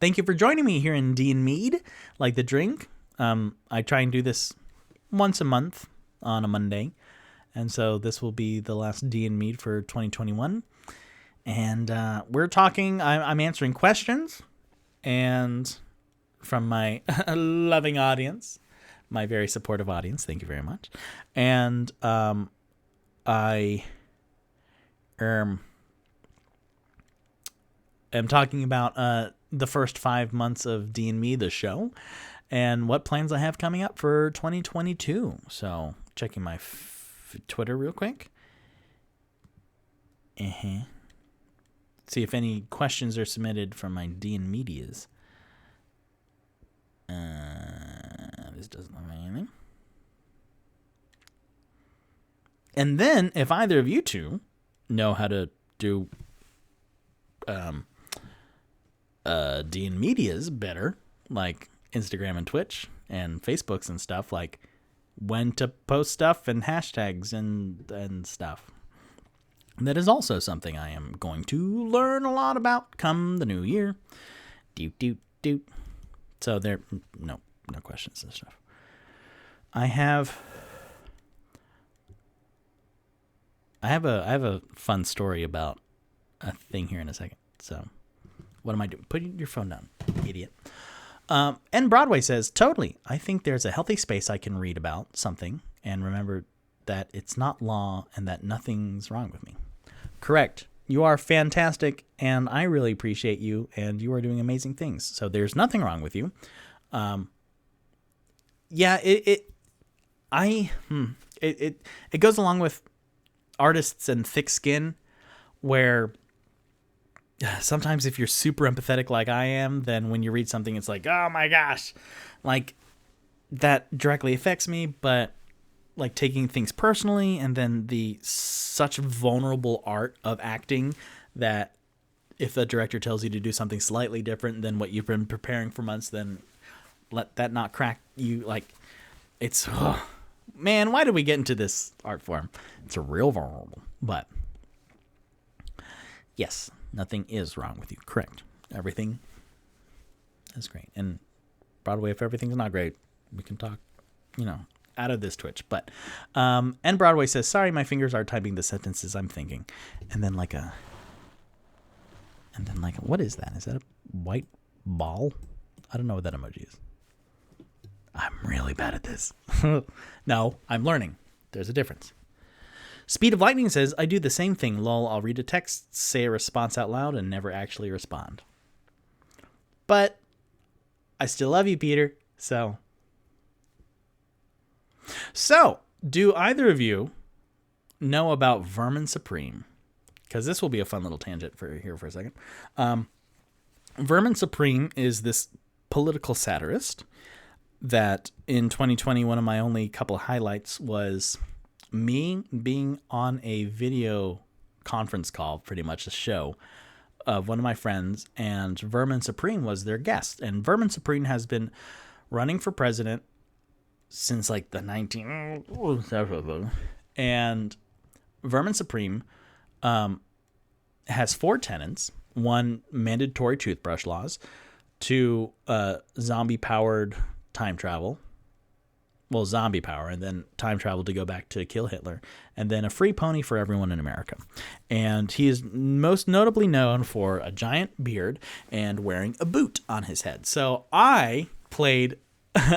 Thank you for joining me here in D&Mead, like the drink. I try and do this once a month on a Monday, and so this will be the last D&Mead for 2021. And we're talking. I'm answering questions, and from my loving audience, my very supportive audience. Thank you very much. And I am talking about the first 5 months of D&Me, the show, and what plans I have coming up for 2022. So, checking my Twitter real quick. See if any questions are submitted from my D&Medias. This doesn't have anything. And then, if either of you two know how to do D&Medias better, like Instagram and Twitch and Facebooks and stuff, like when to post stuff and hashtags and stuff, that is also something I am going to learn a lot about come the new year. So there, no questions and stuff. I have I have a fun story about a thing here in a second. So, what am I doing? Put your phone down, idiot. And Broadway says, totally. I think there's a healthy space I can read about something and remember that it's not law and that nothing's wrong with me. Correct. You are fantastic, and I really appreciate you, and you are doing amazing things. So there's nothing wrong with you. It goes along with artists and thick skin, where sometimes if you're super empathetic like I am, then when you read something, it's like, oh my gosh, like that directly affects me, but like taking things personally, and then the such vulnerable art of acting that if the director tells you to do something slightly different than what you've been preparing for months, then let that not crack you. Like, it's, man, why did we get into this art form? It's real vulnerable, but yes, nothing is wrong with you. Correct. Everything is great. And Broadway, if everything's not great, we can talk, out of this Twitch. But, and Broadway says, sorry, my fingers are typing the sentences I'm thinking. And then what is that? Is that a white ball? I don't know what that emoji is. I'm really bad at this. No, I'm learning. There's a difference. Speed of Lightning says, I do the same thing. Lol, I'll read a text, say a response out loud, and never actually respond. But I still love you, Peter. So, do either of you know about Vermin Supreme? Because this will be a fun little tangent for a second. Vermin Supreme is this political satirist that in 2020, one of my only couple of highlights was me being on a video conference call, pretty much a show, of one of my friends, and Vermin Supreme was their guest. And Vermin Supreme has been running for president since like the 19... And Vermin Supreme has 4 tenets. 1, mandatory toothbrush laws. 2, zombie-powered time travel. Well, zombie power, and then time travel to go back to kill Hitler, and then a free pony for everyone in America. And he is most notably known for a giant beard and wearing a boot on his head. So I played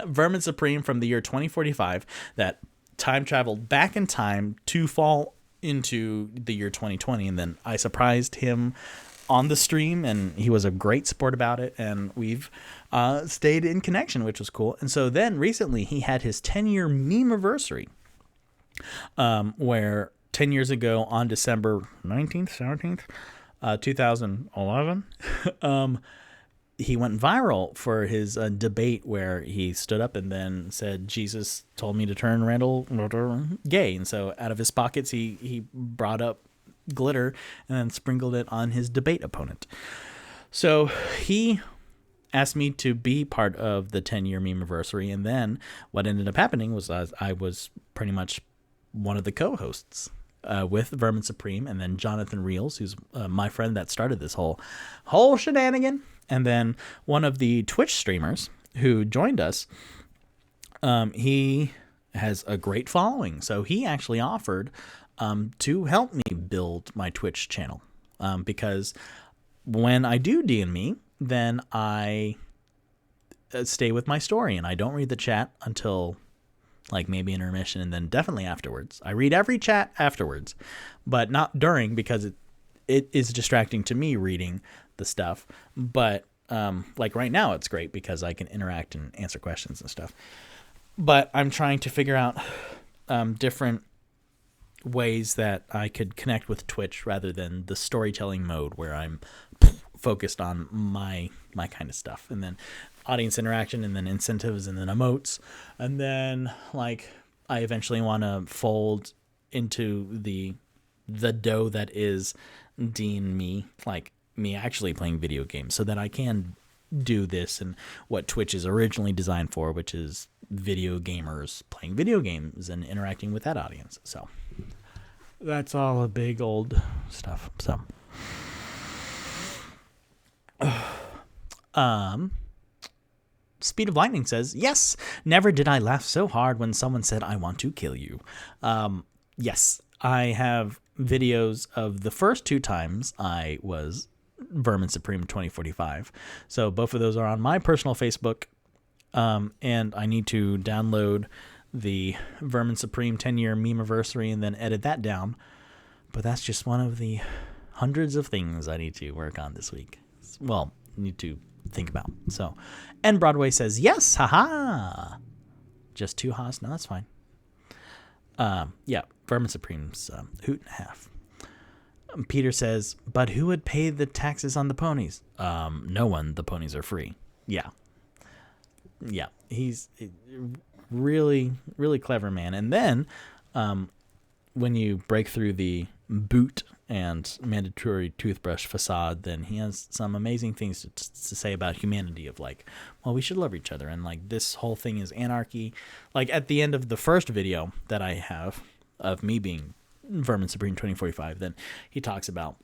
Vermin Supreme from the year 2045 that time traveled back in time to fall into the year 2020, and then I surprised him on the stream, and he was a great sport about it, and we've stayed in connection, which was cool. And so then recently he had his 10-year meme-iversary, where 10 years ago on December 19th, 17th, 2011, he went viral for his debate where he stood up and then said, Jesus told me to turn Randall gay. And so out of his pockets, he brought up glitter and then sprinkled it on his debate opponent. So he asked me to be part of the 10-year meme-iversary, and then what ended up happening was I was pretty much one of the co-hosts with Vermin Supreme, and then Jonathan Reels, who's my friend that started this whole shenanigan, and then one of the Twitch streamers who joined us. He has a great following, so he actually offered to help me build my Twitch channel, because when I do D&Me, then I stay with my story, and I don't read the chat until like maybe intermission, and then definitely afterwards. I read every chat afterwards, but not during, because it is distracting to me reading the stuff. But like right now, it's great because I can interact and answer questions and stuff. But I'm trying to figure out different ways that I could connect with Twitch rather than the storytelling mode where I'm focused on my kind of stuff, and then audience interaction, and then incentives, and then emotes, and then like I eventually want to fold into the dough that is D&Me, like me actually playing video games, so that I can do this and what Twitch is originally designed for, which is video gamers playing video games and interacting with that audience. So that's all a big old stuff. So Speed of Lightning says, yes, never did I laugh so hard when someone said I want to kill you. Yes, I have videos of the first 2 times I was Vermin Supreme 2045. So both of those are on my personal Facebook. And I need to download the Vermin Supreme 10-year meme-iversary and then edit that down. But that's just one of the hundreds of things I need to work on this week. Well, need to think about. So, and Broadway says, yes, haha. Just 2 ha's? No, that's fine. Yeah, Vermin Supreme's hoot and a half. Peter says, but who would pay the taxes on the ponies? No one. The ponies are free. Yeah. Yeah, he's really, really clever man. And then when you break through the boot and mandatory toothbrush facade, then he has some amazing things to say about humanity of like, well, we should love each other. And like this whole thing is anarchy. Like at the end of the first video that I have of me being Vermin Supreme 2045, then he talks about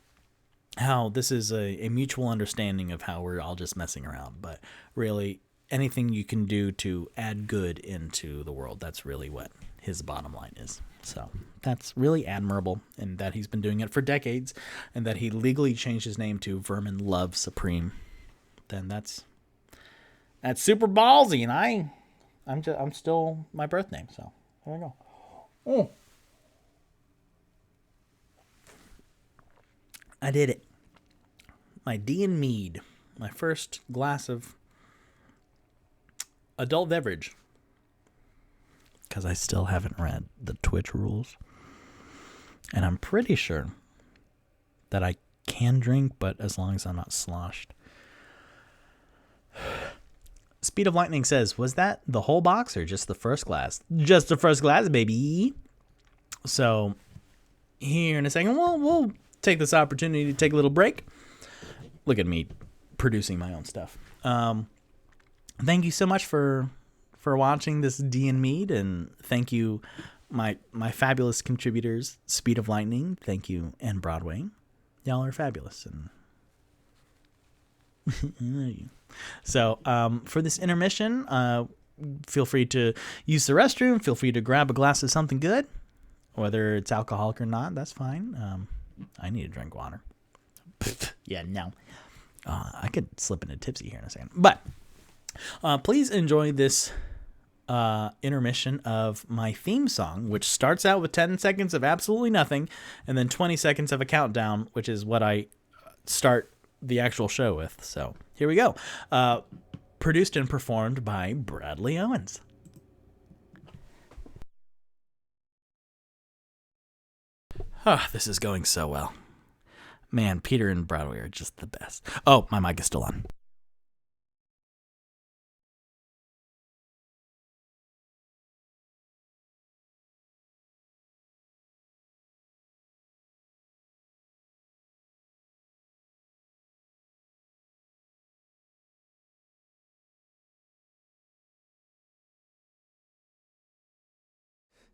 how this is a mutual understanding of how we're all just messing around. But really, anything you can do to add good into the world, that's really what his bottom line is. So that's really admirable, and that he's been doing it for decades, and that he legally changed his name to Vermin Love Supreme. Then that's super ballsy, and I'm still my birth name. So there we go. Oh, I did it. My D&Mead, my first glass of adult beverage, because I still haven't read the Twitch rules, and I'm pretty sure that I can drink, but as long as I'm not sloshed. Speed of Lightning says, was that the whole box or just the first glass? Just the first glass, baby. So here in a second, we'll take this opportunity to take a little break. Look at me producing my own stuff. Thank you so much for watching this D&Mead, and thank you my fabulous contributors, Speed of Lightning, thank you, and Broadway. Y'all are fabulous. And so for this intermission, feel free to use the restroom, feel free to grab a glass of something good, whether it's alcoholic or not, that's fine. I need to drink water. Yeah, no. I could slip into tipsy here in a second. But please enjoy this intermission of my theme song, which starts out with 10 seconds of absolutely nothing, and then 20 seconds of a countdown, which is what I start the actual show with. So here we go. Produced and performed by Bradley Owens. This is going so well. Man, Peter and Broadway are just the best. Oh, my mic is still on.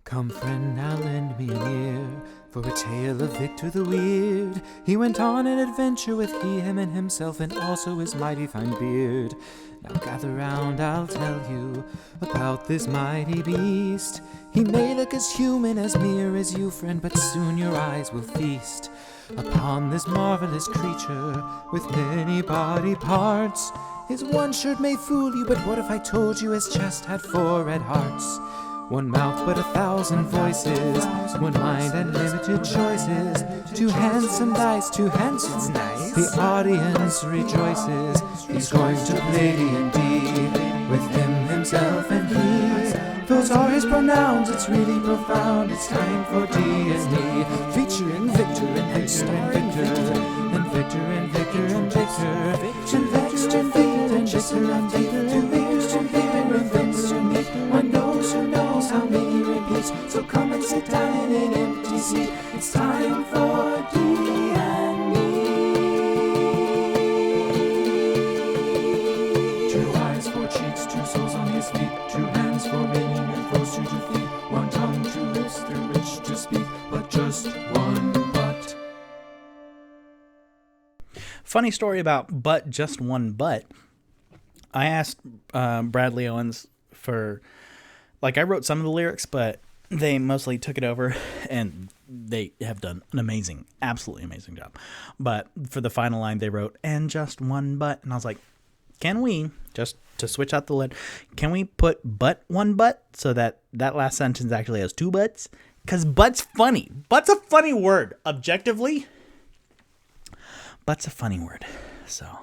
Come, friend, now lend me an ear, for a tale of Victor the Weird. He went on an adventure with he, him, and himself, and also his mighty fine beard. Now gather round, I'll tell you about this mighty beast. He may look as human, as mere as you, friend, but soon your eyes will feast upon this marvelous creature with many body parts. His one shirt may fool you, but what if I told you his chest had 4 red hearts? One mouth but 1,000 voices, one mind and limited choices, 2 handsome dice, 2 handsome dice. The audience rejoices. He's going to play D&D with him, himself, and he. Those are his pronouns, it's really profound. It's time for D&D, featuring Victor and Victor and Victor, and Victor and Victor and Victor, and Victor and Victor and Victor and Victor and Victor and Victor and Victor. One knows who knows how many repeats. So come and sit down in an empty seat. It's time for D&Me. 2 eyes, 4 cheeks, 2 souls on his feet, 2 hands for many new foes to defeat, 1 tongue, 2 lips through which to speak, but just 1 butt. Funny story about but just 1 butt. I asked Bradley Owens for, like, I wrote some of the lyrics, but they mostly took it over, and they have done an absolutely amazing job. But for the final line, they wrote, "and just one but," and I was like, can we, just to switch out the letter, can we put but one but, so that last sentence actually has two buts? Because but's funny. But's a funny word. Objectively, but's a funny word. So,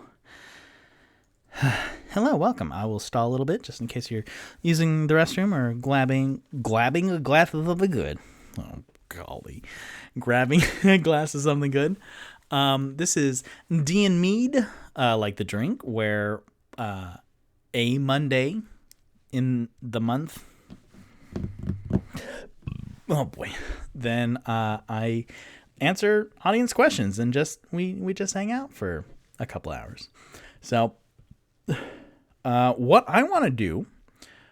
hello, welcome. I will stall a little bit just in case you're using the restroom or glabbing a glass of the good. Oh, golly. Grabbing a glass of something good. This is D&Mead, like the drink, where a Monday in the month, oh boy, then I answer audience questions and we just hang out for a couple hours. So what I want to do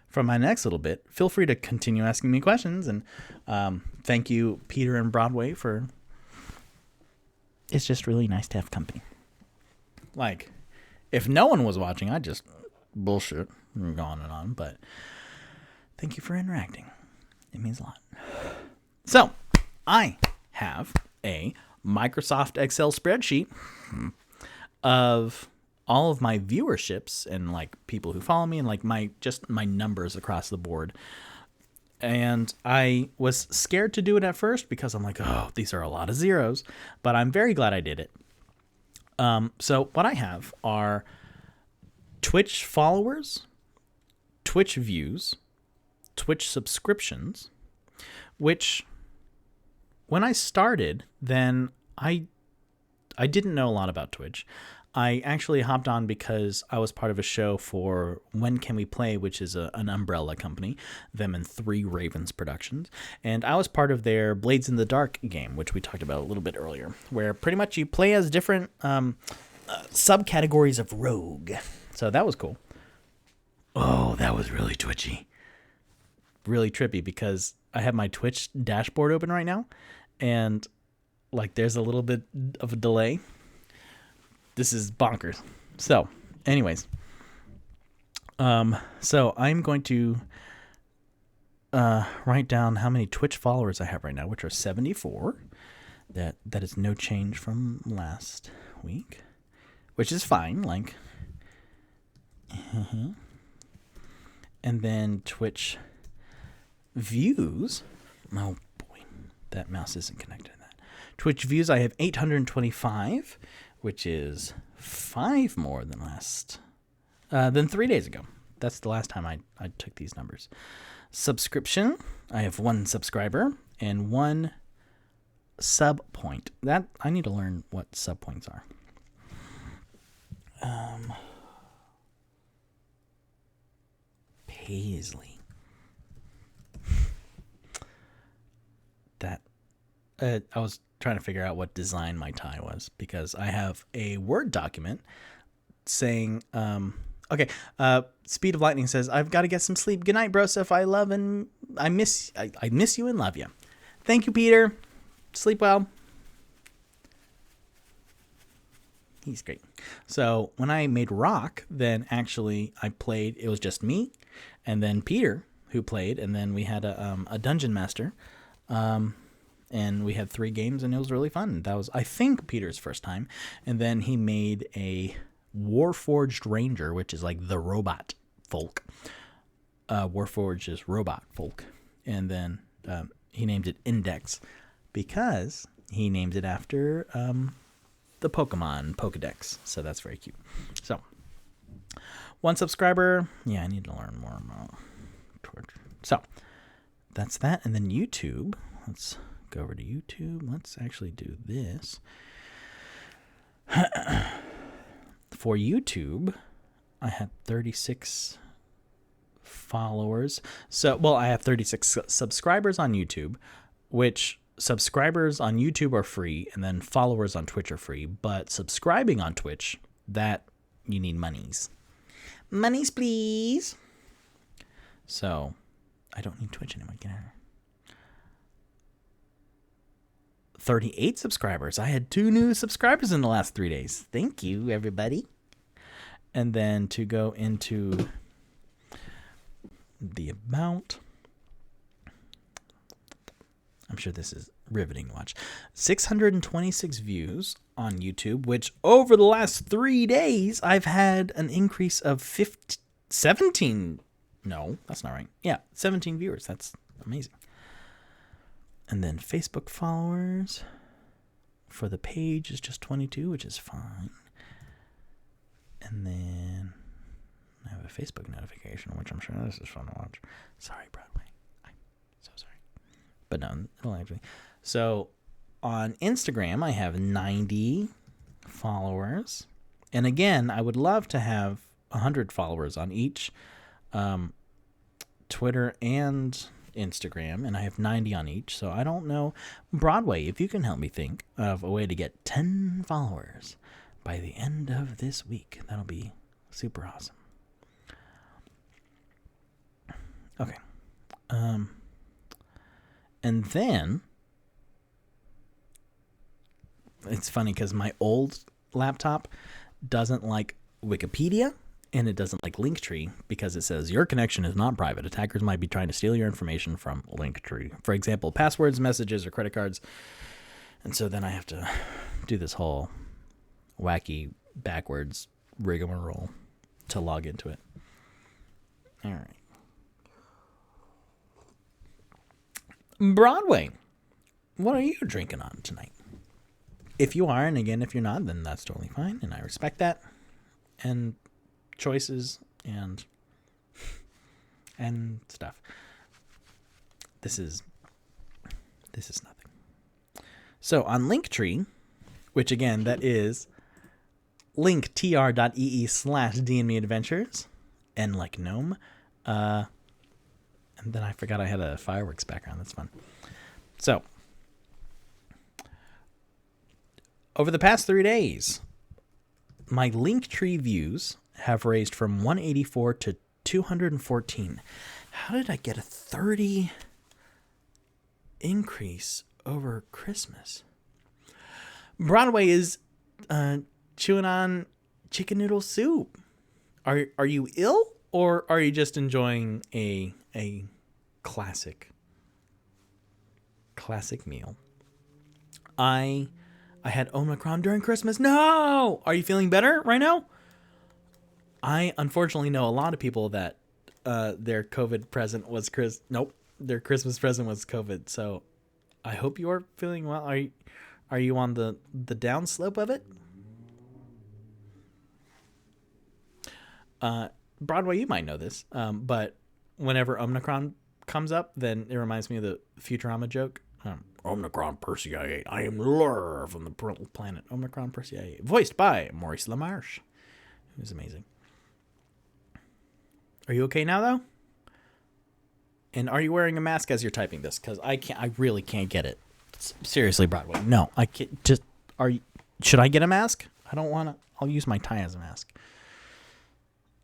for my next little bit, feel free to continue asking me questions, and thank you, Peter and Broadway, for... It's just really nice to have company. Like, if no one was watching, I'd just bullshit and go on and on. But thank you for interacting. It means a lot. So, I have a Microsoft Excel spreadsheet of all of my viewerships and like people who follow me and like my numbers across the board. And I was scared to do it at first because I'm like, oh, these are a lot of zeros, but I'm very glad I did it. So what I have are Twitch followers, Twitch views, Twitch subscriptions, which when I started, then I didn't know a lot about Twitch. I actually hopped on because I was part of a show for When Can We Play, which is an umbrella company, them and Three Ravens Productions. And I was part of their Blades in the Dark game, which we talked about a little bit earlier, where pretty much you play as different subcategories of rogue. So that was cool. Oh, that was really twitchy. Really trippy because I have my Twitch dashboard open right now, and like there's a little bit of a delay. This is bonkers. So, anyways. So I'm going to write down how many Twitch followers I have right now, which are 74. That is no change from last week, which is fine. Like, and then Twitch views. Oh boy, that mouse isn't connected to that. Twitch views, I have 825. Which is 5 more than 3 days ago. That's the last time I took these numbers. Subscription, I have 1 subscriber and 1 sub point. That I need to learn what sub points are. Paisley. That I was trying to figure out what design my tie was because I have a Word document saying, Speed of Lightning says, I've got to get some sleep. Good night, Broseph. I miss you and love you. Thank you, Peter. Sleep well. He's great. So when I made Rock, then actually I played, it was just me and then Peter who played, and then we had a dungeon master. And we had 3 games, and it was really fun. That was, I think, Peter's first time. And then he made a Warforged Ranger, which is like the robot folk. Warforged is robot folk. And then he named it Index because he named it after the Pokemon Pokedex. So that's very cute. So, 1 subscriber. Yeah, I need to learn more about Twitch. So, that's that. And then YouTube. Let's go over to YouTube. Let's actually do this. For YouTube, I had 36 followers. So, well, I have 36 subscribers on YouTube, which subscribers on YouTube are free, and then followers on Twitch are free. But subscribing on Twitch, that you need monies. Monies, please. So, I don't need Twitch anymore. Get out of here. 38 subscribers. I had 2 new subscribers in the last 3 days. Thank you, everybody. And then to go into the amount, I'm sure this is riveting to watch. 626 views on YouTube, which over the last 3 days, I've had an increase of 17. No, that's not right. Yeah, 17 viewers. That's amazing. And then Facebook followers for the page is just 22, which is fine. And then I have a Facebook notification, which I'm sure this is fun to watch. Sorry, Broadway. I'm so sorry. But no, it'll actually. So on Instagram, I have 90 followers. And again, I would love to have 100 followers on each Twitter and Instagram. And I have 90 on each. So I don't know. Broadway, if you can help me think of a way to get 10 followers by the end of this week, that'll be super awesome. Okay. And then it's funny because my old laptop doesn't like Wikipedia and it doesn't like Linktree because it says your connection is not private. Attackers might be trying to steal your information from Linktree. For example, passwords, messages, or credit cards. And so then I have to do this whole wacky backwards rigmarole to log into it. All right. Broadway, what are you drinking on tonight? If you are, and again, if you're not, then that's totally fine, and I respect that. And choices and stuff. This is nothing. So on Linktree, which again, that is linktr.ee/DnMeAdventures, and like gnome, and then I forgot I had a fireworks background. That's fun. So, over the past 3 days, my Linktree views have raised from 184 to 214. How did I get a 30 increase over Christmas? Broadway is chewing on chicken noodle soup. Are you ill, or are you just enjoying a classic meal? I had Omicron during Christmas. No! Are you feeling better right now? I unfortunately know a lot of people that their COVID present was their Christmas present was COVID. So I hope you are feeling well. Are you on the down slope of it? Broadway, you might know this, but whenever Omicron comes up, then it reminds me of the Futurama joke. Omicron Persei, I am Lur from the planet Omicron Persei, voiced by Maurice LaMarche. It was amazing. Are you okay now, though? And are you wearing a mask as you're typing this? Because I really can't get it. Seriously, Broadway. No, I can't. Should I get a mask? I don't want to. I'll use my tie as a mask.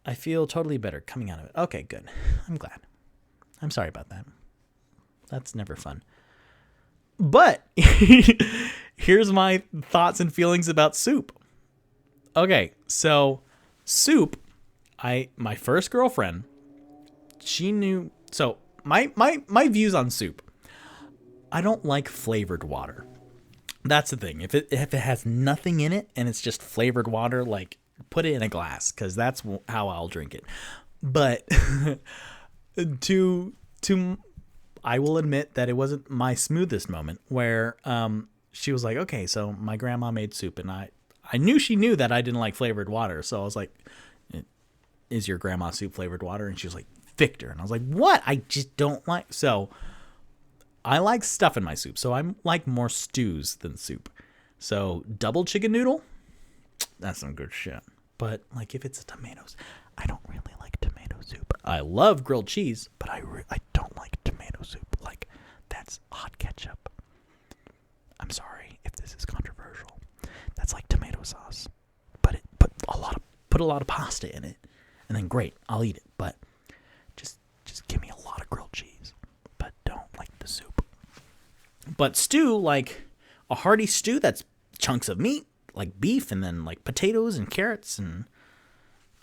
I feel totally better coming out of it. Okay, good. I'm glad. I'm sorry about that. That's never fun. But here's my thoughts and feelings about soup. Okay, so soup, my first girlfriend, she knew. So my views on soup. I don't like flavored water. That's the thing. If it has nothing in it and it's just flavored water, like put it in a glass, because that's how I'll drink it. But I will admit that it wasn't my smoothest moment where she was like, okay, so my grandma made soup, and I knew she knew that I didn't like flavored water. So I was like, is your grandma soup flavored water? And she was like, Victor. And I was like, what? I just don't like. So I like stuff in my soup. So I'm like more stews than soup. So double chicken noodle, that's some good shit. But like if it's a tomatoes, I don't really like tomato soup. I love grilled cheese, but I don't like tomato soup. Like that's hot ketchup. I'm sorry if this is controversial. That's like tomato sauce, but put a lot of pasta in it, and then great, I'll eat it. But just give me a lot of grilled cheese, but don't like the soup. But stew, like a hearty stew that's chunks of meat, like beef, and then like potatoes and carrots, and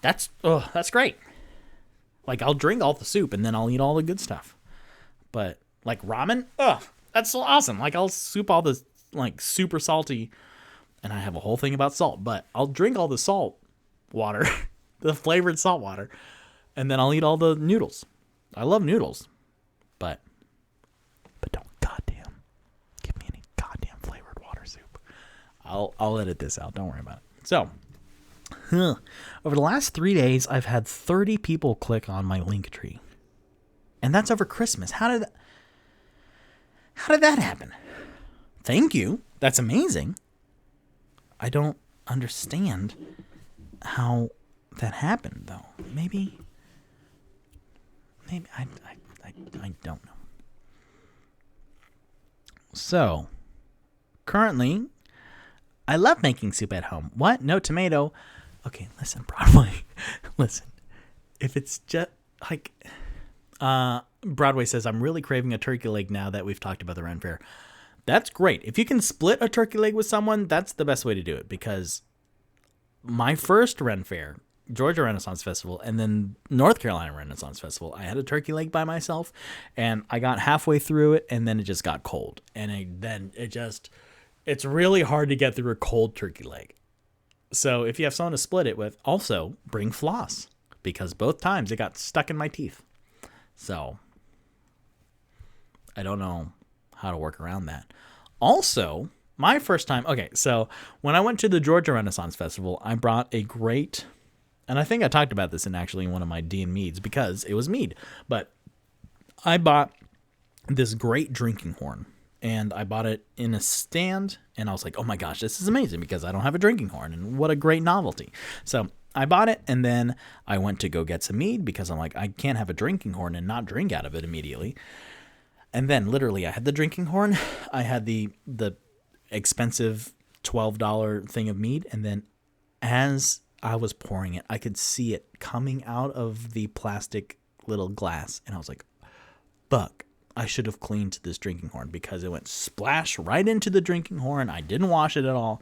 that's great. Like I'll drink all the soup and then I'll eat all the good stuff. But like ramen, That's so awesome. Like, I'll soup all this, like, super salty, and I have a whole thing about salt, but I'll drink all the salt water, the flavored salt water, and then I'll eat all the noodles. I love noodles, but don't goddamn give me any goddamn flavored water soup. I'll edit this out. Don't worry about it. So, over the last 3 days, I've had 30 people click on my link tree. And that's over Christmas. How did that happen? Thank you. That's amazing. I don't understand how that happened, though. Maybe I don't know. So, currently, I love making soup at home. What? No tomato? Okay, listen, Broadway. Listen. If it's just like Broadway says, I'm really craving a turkey leg now that we've talked about the Ren Fair. That's great. If you can split a turkey leg with someone, that's the best way to do it, because my first Ren Fair, Georgia Renaissance Festival, and then North Carolina Renaissance Festival, I had a turkey leg by myself, and I got halfway through it, and then it just got cold. And it's really hard to get through a cold turkey leg. So if you have someone to split it with, also bring floss, because both times it got stuck in my teeth. So I don't know how to work around that. Also, my first time, okay, so when I went to the Georgia Renaissance Festival, I brought a great, and I think I talked about this in actually one of my D&Meads, because it was mead, but I bought this great drinking horn, and I bought it in a stand, and I was like, oh my gosh, this is amazing, because I don't have a drinking horn, and what a great novelty. So I bought it, and then I went to go get some mead, because I'm like, I can't have a drinking horn and not drink out of it immediately. And then literally I had the drinking horn, I had the expensive $12 thing of mead, and then as I was pouring it, I could see it coming out of the plastic little glass, and I was like, fuck, I should have cleaned this drinking horn, because it went splash right into the drinking horn. I didn't wash it at all.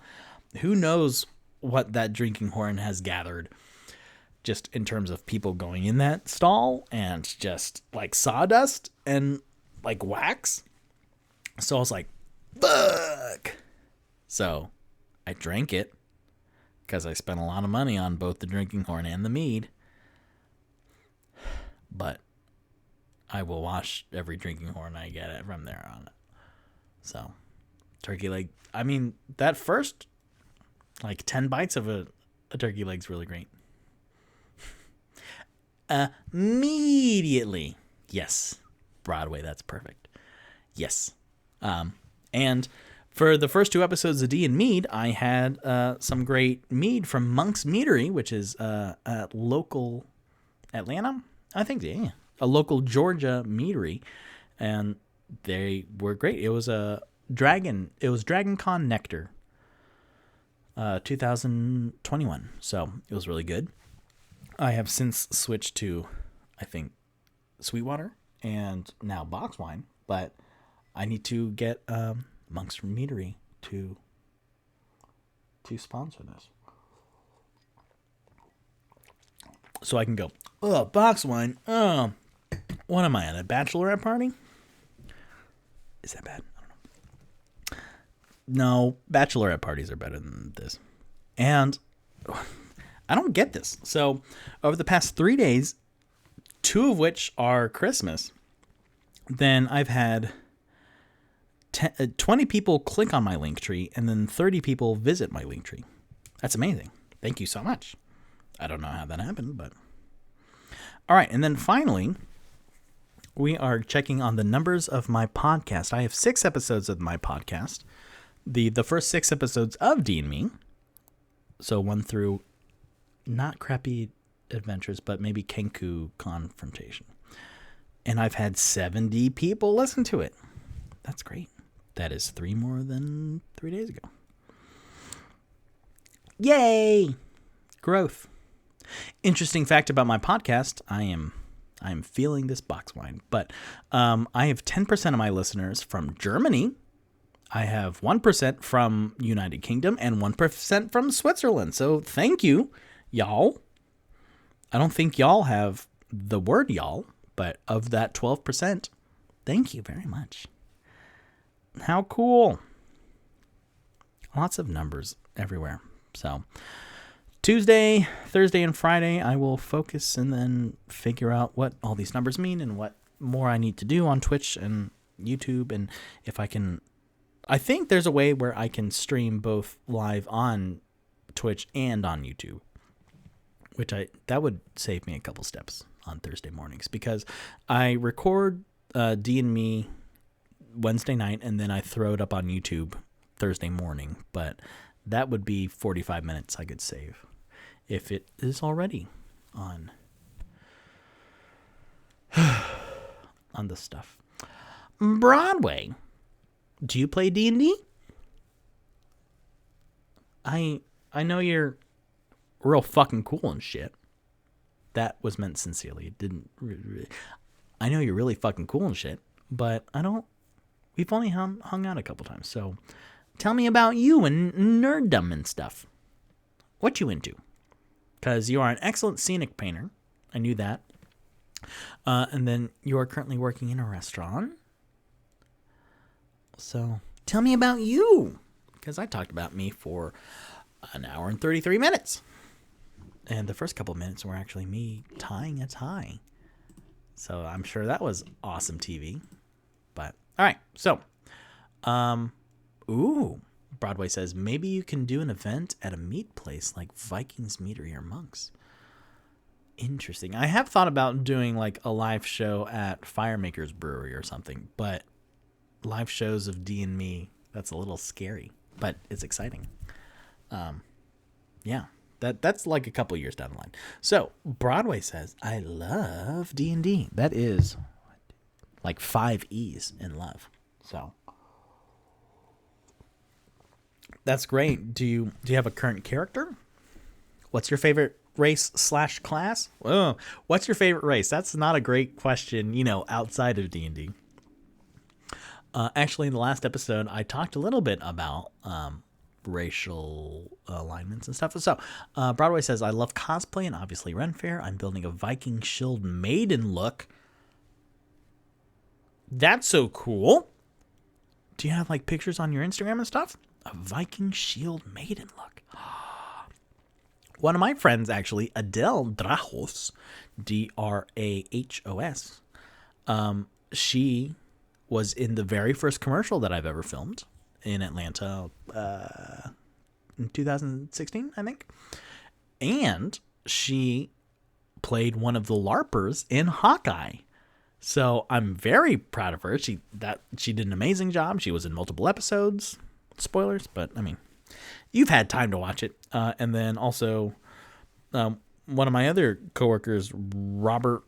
Who knows what that drinking horn has gathered, just in terms of people going in that stall, and just like sawdust and like wax. So I was like, fuck. So I drank it, because I spent a lot of money on both the drinking horn and the mead. But I will wash every drinking horn I get it from there on. So turkey leg, I mean, that first like 10 bites of a turkey leg's really great. Immediately. Yes. Broadway, that's perfect. Yes. And for the first 2 episodes of D&Mead, I had some great mead from Monk's Meadery, which is a local Atlanta, I think, yeah, a local Georgia meadery, and they were great. It was Dragon Con Nectar, 2021, so it was really good. I have since switched to, I think, Sweetwater and now box wine, but I need to get Monk's Meadery to sponsor this, so I can go, oh, box wine, oh, what am I at, a bachelorette party? Is that bad? I don't know. No, bachelorette parties are better than this. And I don't get this. So over the past 3 days, 2 of which are Christmas, then I've had 20 people click on my link tree, and then 30 people visit my link tree. That's amazing. Thank you so much. I don't know how that happened, but all right. And then finally, we are checking on the numbers of my podcast. I have 6 episodes of my podcast. The first 6 episodes of D&Me. So 1 through not Crappy Adventures, but maybe Kenku Confrontation. And I've had 70 people listen to it. That's great. That is 3 more than 3 days ago. Yay! Growth. Interesting fact about my podcast, I'm feeling this box wine, but I have 10% of my listeners from Germany. I have 1% from United Kingdom and 1% from Switzerland. So thank you, y'all. I don't think y'all have the word y'all, but of that 12%, thank you very much. How cool. Lots of numbers everywhere. So Tuesday, Thursday, and Friday, I will focus and then figure out what all these numbers mean and what more I need to do on Twitch and YouTube. And if I can, I think there's a way where I can stream both live on Twitch and on YouTube, that would save me a couple steps on Thursday mornings, because I record D&Me Wednesday night and then I throw it up on YouTube Thursday morning. But that would be 45 minutes I could save if it is already on on the stuff. Broadway, do you play D&D? I know you're real fucking cool and shit. That was meant sincerely. It didn't. I know you're really fucking cool and shit, but I don't. We've only hung out a couple times, so tell me about you and nerddom and stuff. What you into? Because you are an excellent scenic painter. I knew that. And then you are currently working in a restaurant. So tell me about you. Because I talked about me for an hour and 33 minutes. And the first couple of minutes were actually me tying a tie. So I'm sure that was awesome TV. But, all right. So, Broadway says, maybe you can do an event at a meat place like Vikings Meadery or Monks. Interesting. I have thought about doing like a live show at Firemaker's Brewery or something, but live shows of D&Me, that's a little scary, but it's exciting. Yeah, that's like a couple years down the line. So Broadway says, I love D&D. That is like 5 E's in love. So that's great. Do you have a current character? What's your favorite race/class? Oh, what's your favorite race? That's not a great question, outside of D&D. Actually, in the last episode, I talked a little bit about racial alignments and stuff. So, Broadway says, I love cosplay and obviously Ren Fair. I'm building a Viking Shield Maiden look. That's so cool. Do you have like pictures on your Instagram and stuff? A Viking Shield Maiden look. One of my friends, actually, Adele Drahos, Drahos, she was in the very first commercial that I've ever filmed in Atlanta in 2016, I think. And she played one of the LARPers in Hawkeye. So I'm very proud of her. She did an amazing job. She was in multiple episodes. Spoilers, but I mean, you've had time to watch it. And then also, one of my other coworkers, Robert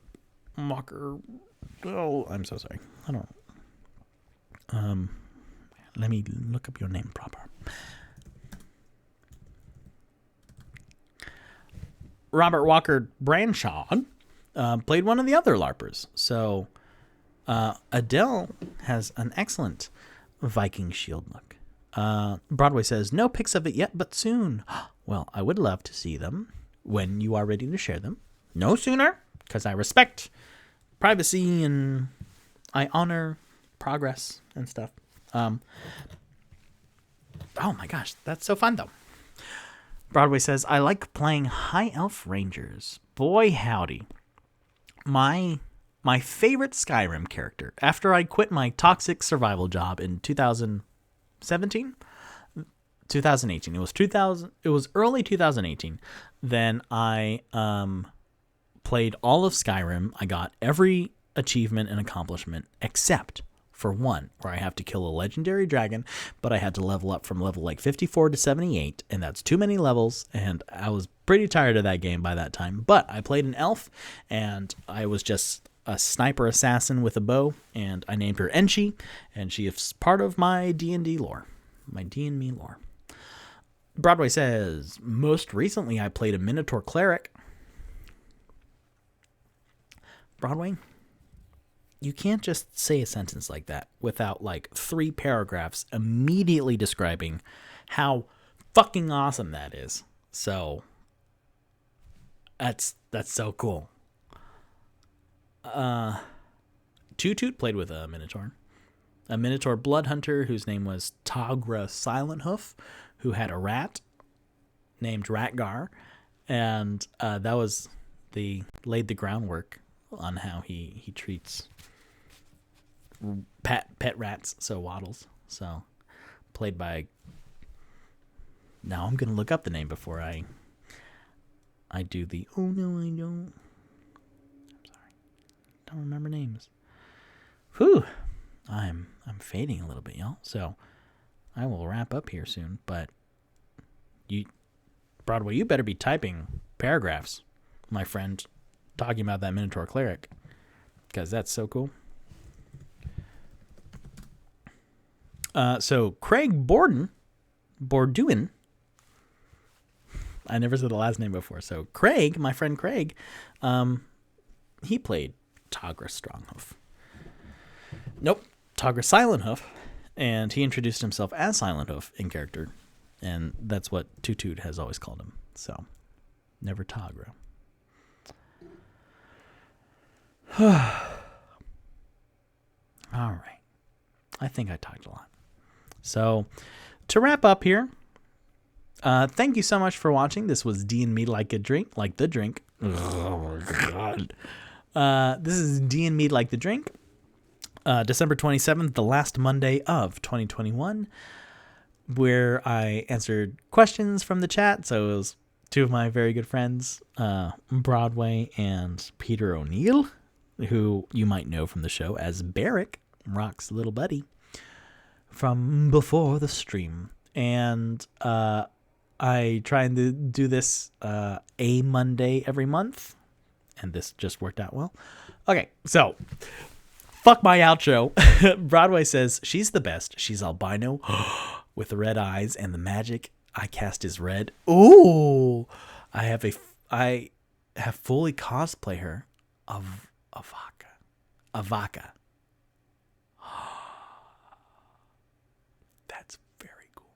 Mocker. Oh, I'm so sorry. I don't know. Let me look up your name proper. Robert Walker Branshaw played one of the other LARPers. So Adele has an excellent Viking Shield look. Broadway says, no pics of it yet, but soon. Well, I would love to see them when you are ready to share them. No sooner, because I respect privacy and I honor progress and stuff. Oh my gosh, that's so fun though. Broadway says, I like playing High Elf Rangers. Boy, howdy. My favorite Skyrim character, after I quit my toxic survival job in 2018. It was early 2018. Then I played all of Skyrim. I got every achievement and accomplishment except for one, where I have to kill a legendary dragon, but I had to level up from level like 54 to 78, and that's too many levels, and I was pretty tired of that game by that time. But I played an elf, and I was just a sniper assassin with a bow, and I named her Enchi, and she is part of my D&D lore, my D&Me lore. Broadway says, most recently I played a Minotaur Cleric. Broadway, you can't just say a sentence like that without like 3 paragraphs immediately describing how fucking awesome that is. So that's so cool. Toot Toot played with a Minotaur. a Minotaur blood hunter whose name was Tagra Silenthoof, who had a rat named Ratgar, and that was laid the groundwork on how he treats pet rats, so Waddles. So played by. Now I'm gonna look up the name before I do the. Oh no, I don't. I'm sorry, don't remember names. Whew, I'm fading a little bit, y'all. So I will wrap up here soon. But Broadway, you better be typing paragraphs, my friend, talking about that Minotaur Cleric, because that's so cool. So Craig Borduin. I never said the last name before. So Craig, my friend Craig, he played Tagra Stronghoof. Nope, Tagra Silenthoof, and he introduced himself as Silenthoof in character, and that's what Toot has always called him. So, never Tagra. All right, I think I talked a lot. So, to wrap up here, thank you so much for watching. This was D&Me like the drink. Oh my god. This is D&Me like the drink. December 27th, the last Monday of 2021, where I answered questions from the chat. So it was two of my very good friends, Broadway and Peter O'Neill, who you might know from the show as Barrick, Rock's little buddy, from before the stream. And I try and do this a Monday every month, and this just worked out well. Okay, so fuck my outro. Broadway says she's the best. She's albino with the red eyes, and the magic I cast is red. Ooh, I have fully cosplay her of Avaka. That's very cool.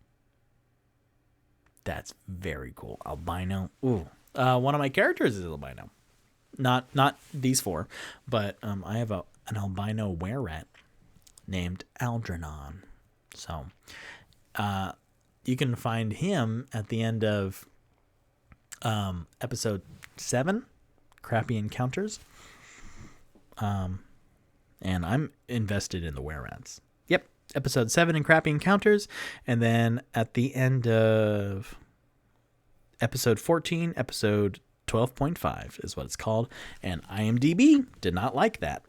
That's very cool. Albino. Ooh. One of my characters is albino. Not these four, but I have an albino were-rat named Algernon. So you can find him at the end of episode 7, Crappy Encounters. And I'm invested in the were-rats. Yep, episode 7 in Crappy Encounters. And then at the end of episode 14, episode 12.5 is what it's called. And IMDb did not like that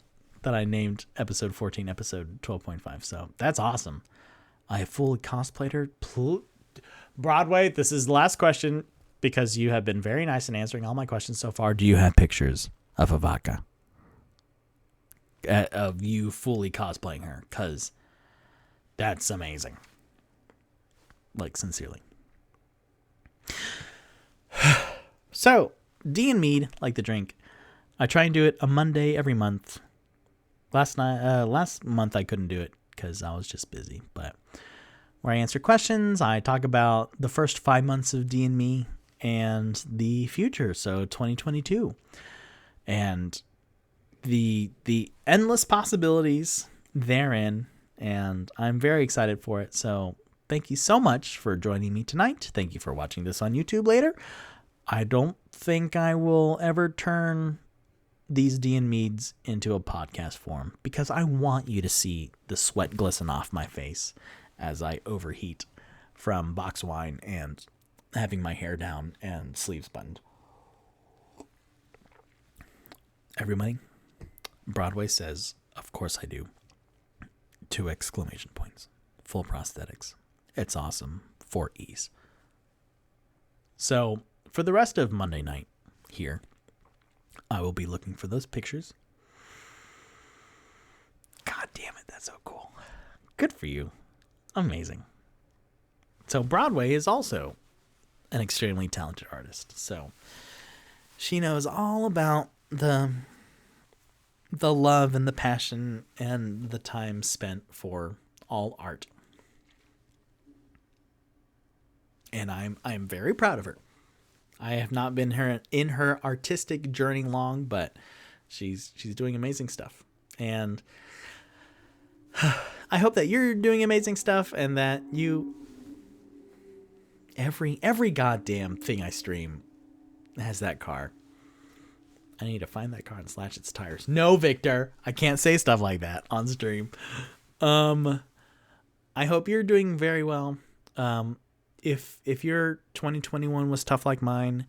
I named episode 14 episode 12.5. So that's awesome. I have fully cosplayed her. Broadway, this is the last question because you have been very nice in answering all my questions so far. Do you have pictures of Avaka? Of you fully cosplaying her? Because that's amazing. Like, sincerely. So, D&Mead, like the drink. I try and do it a Monday every month. Last month I couldn't do it because I was just busy. But where I answer questions, I talk about the first 5 months of D&Me and the future, so 2022, and the endless possibilities therein. And I'm very excited for it. So thank you so much for joining me tonight. Thank you for watching this on YouTube later. I don't think I will ever turn these D&Meads into a podcast form because I want you to see the sweat glisten off my face as I overheat from box wine and having my hair down and sleeves buttoned. Everybody, Broadway says, of course I do. 2 exclamation points. Full prosthetics. It's awesome. 4 E's. So, for the rest of Monday night here, I will be looking for those pictures. God damn it, that's so cool. Good for you. Amazing. So, Broadway is also an extremely talented artist. So, she knows all about the love and the passion and the time spent for all art. And I'm very proud of her. I have not been in her artistic journey long, but she's doing amazing stuff. And I hope that you're doing amazing stuff and that you... Every goddamn thing I stream has that car. I need to find that car and slash its tires. No, Victor, I can't say stuff like that on stream. I hope you're doing very well. If your 2021 was tough like mine,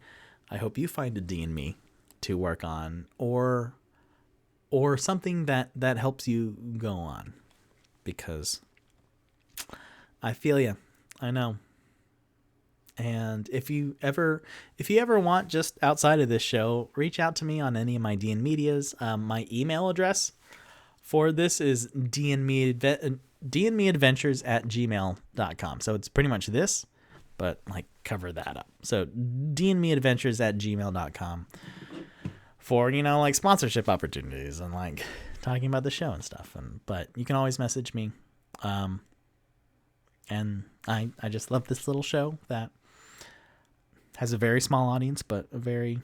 I hope you find a D&Me to work on, or something that helps you go on, because I feel you. I know. And if you ever want, just outside of this show, reach out to me on any of my D&Medias. My email address for this is DnMeAdventures@gmail.com. So it's pretty much this, but like cover that up. So DnMeAdventures@gmail.com for, like sponsorship opportunities and like talking about the show and stuff. But you can always message me. And I just love this little show that has a very small audience, but a very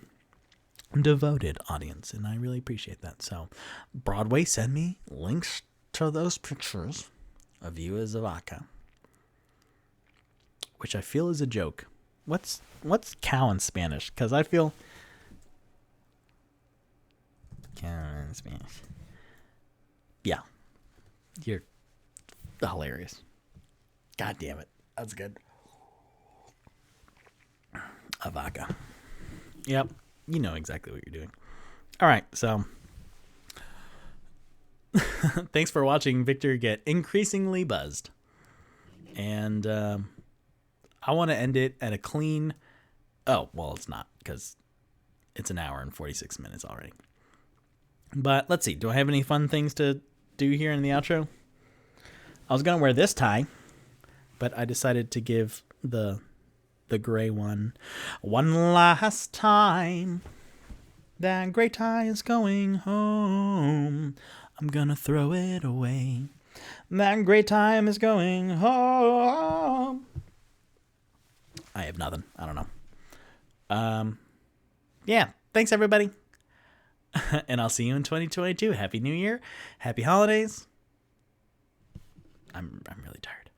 devoted audience, and I really appreciate that. So, Broadway, send me links to those pictures of you as a vaca, which I feel is a joke. What's cow in Spanish? Because I feel cow in Spanish. Yeah, you're hilarious. God damn it, that's good. A vaca. Yep. You know exactly what you're doing. All right. So thanks for watching Victor get increasingly buzzed. And I want to end it at a clean... Oh, well, it's not, because it's an hour and 46 minutes already. But let's see. Do I have any fun things to do here in the outro? I was going to wear this tie, but I decided to give the gray one last time. That gray tie is going home. I'm gonna throw it away. That gray time is going home. I have nothing. I don't know. Yeah. Thanks, everybody. And I'll see you in 2022. Happy New Year. Happy holidays. I'm really tired.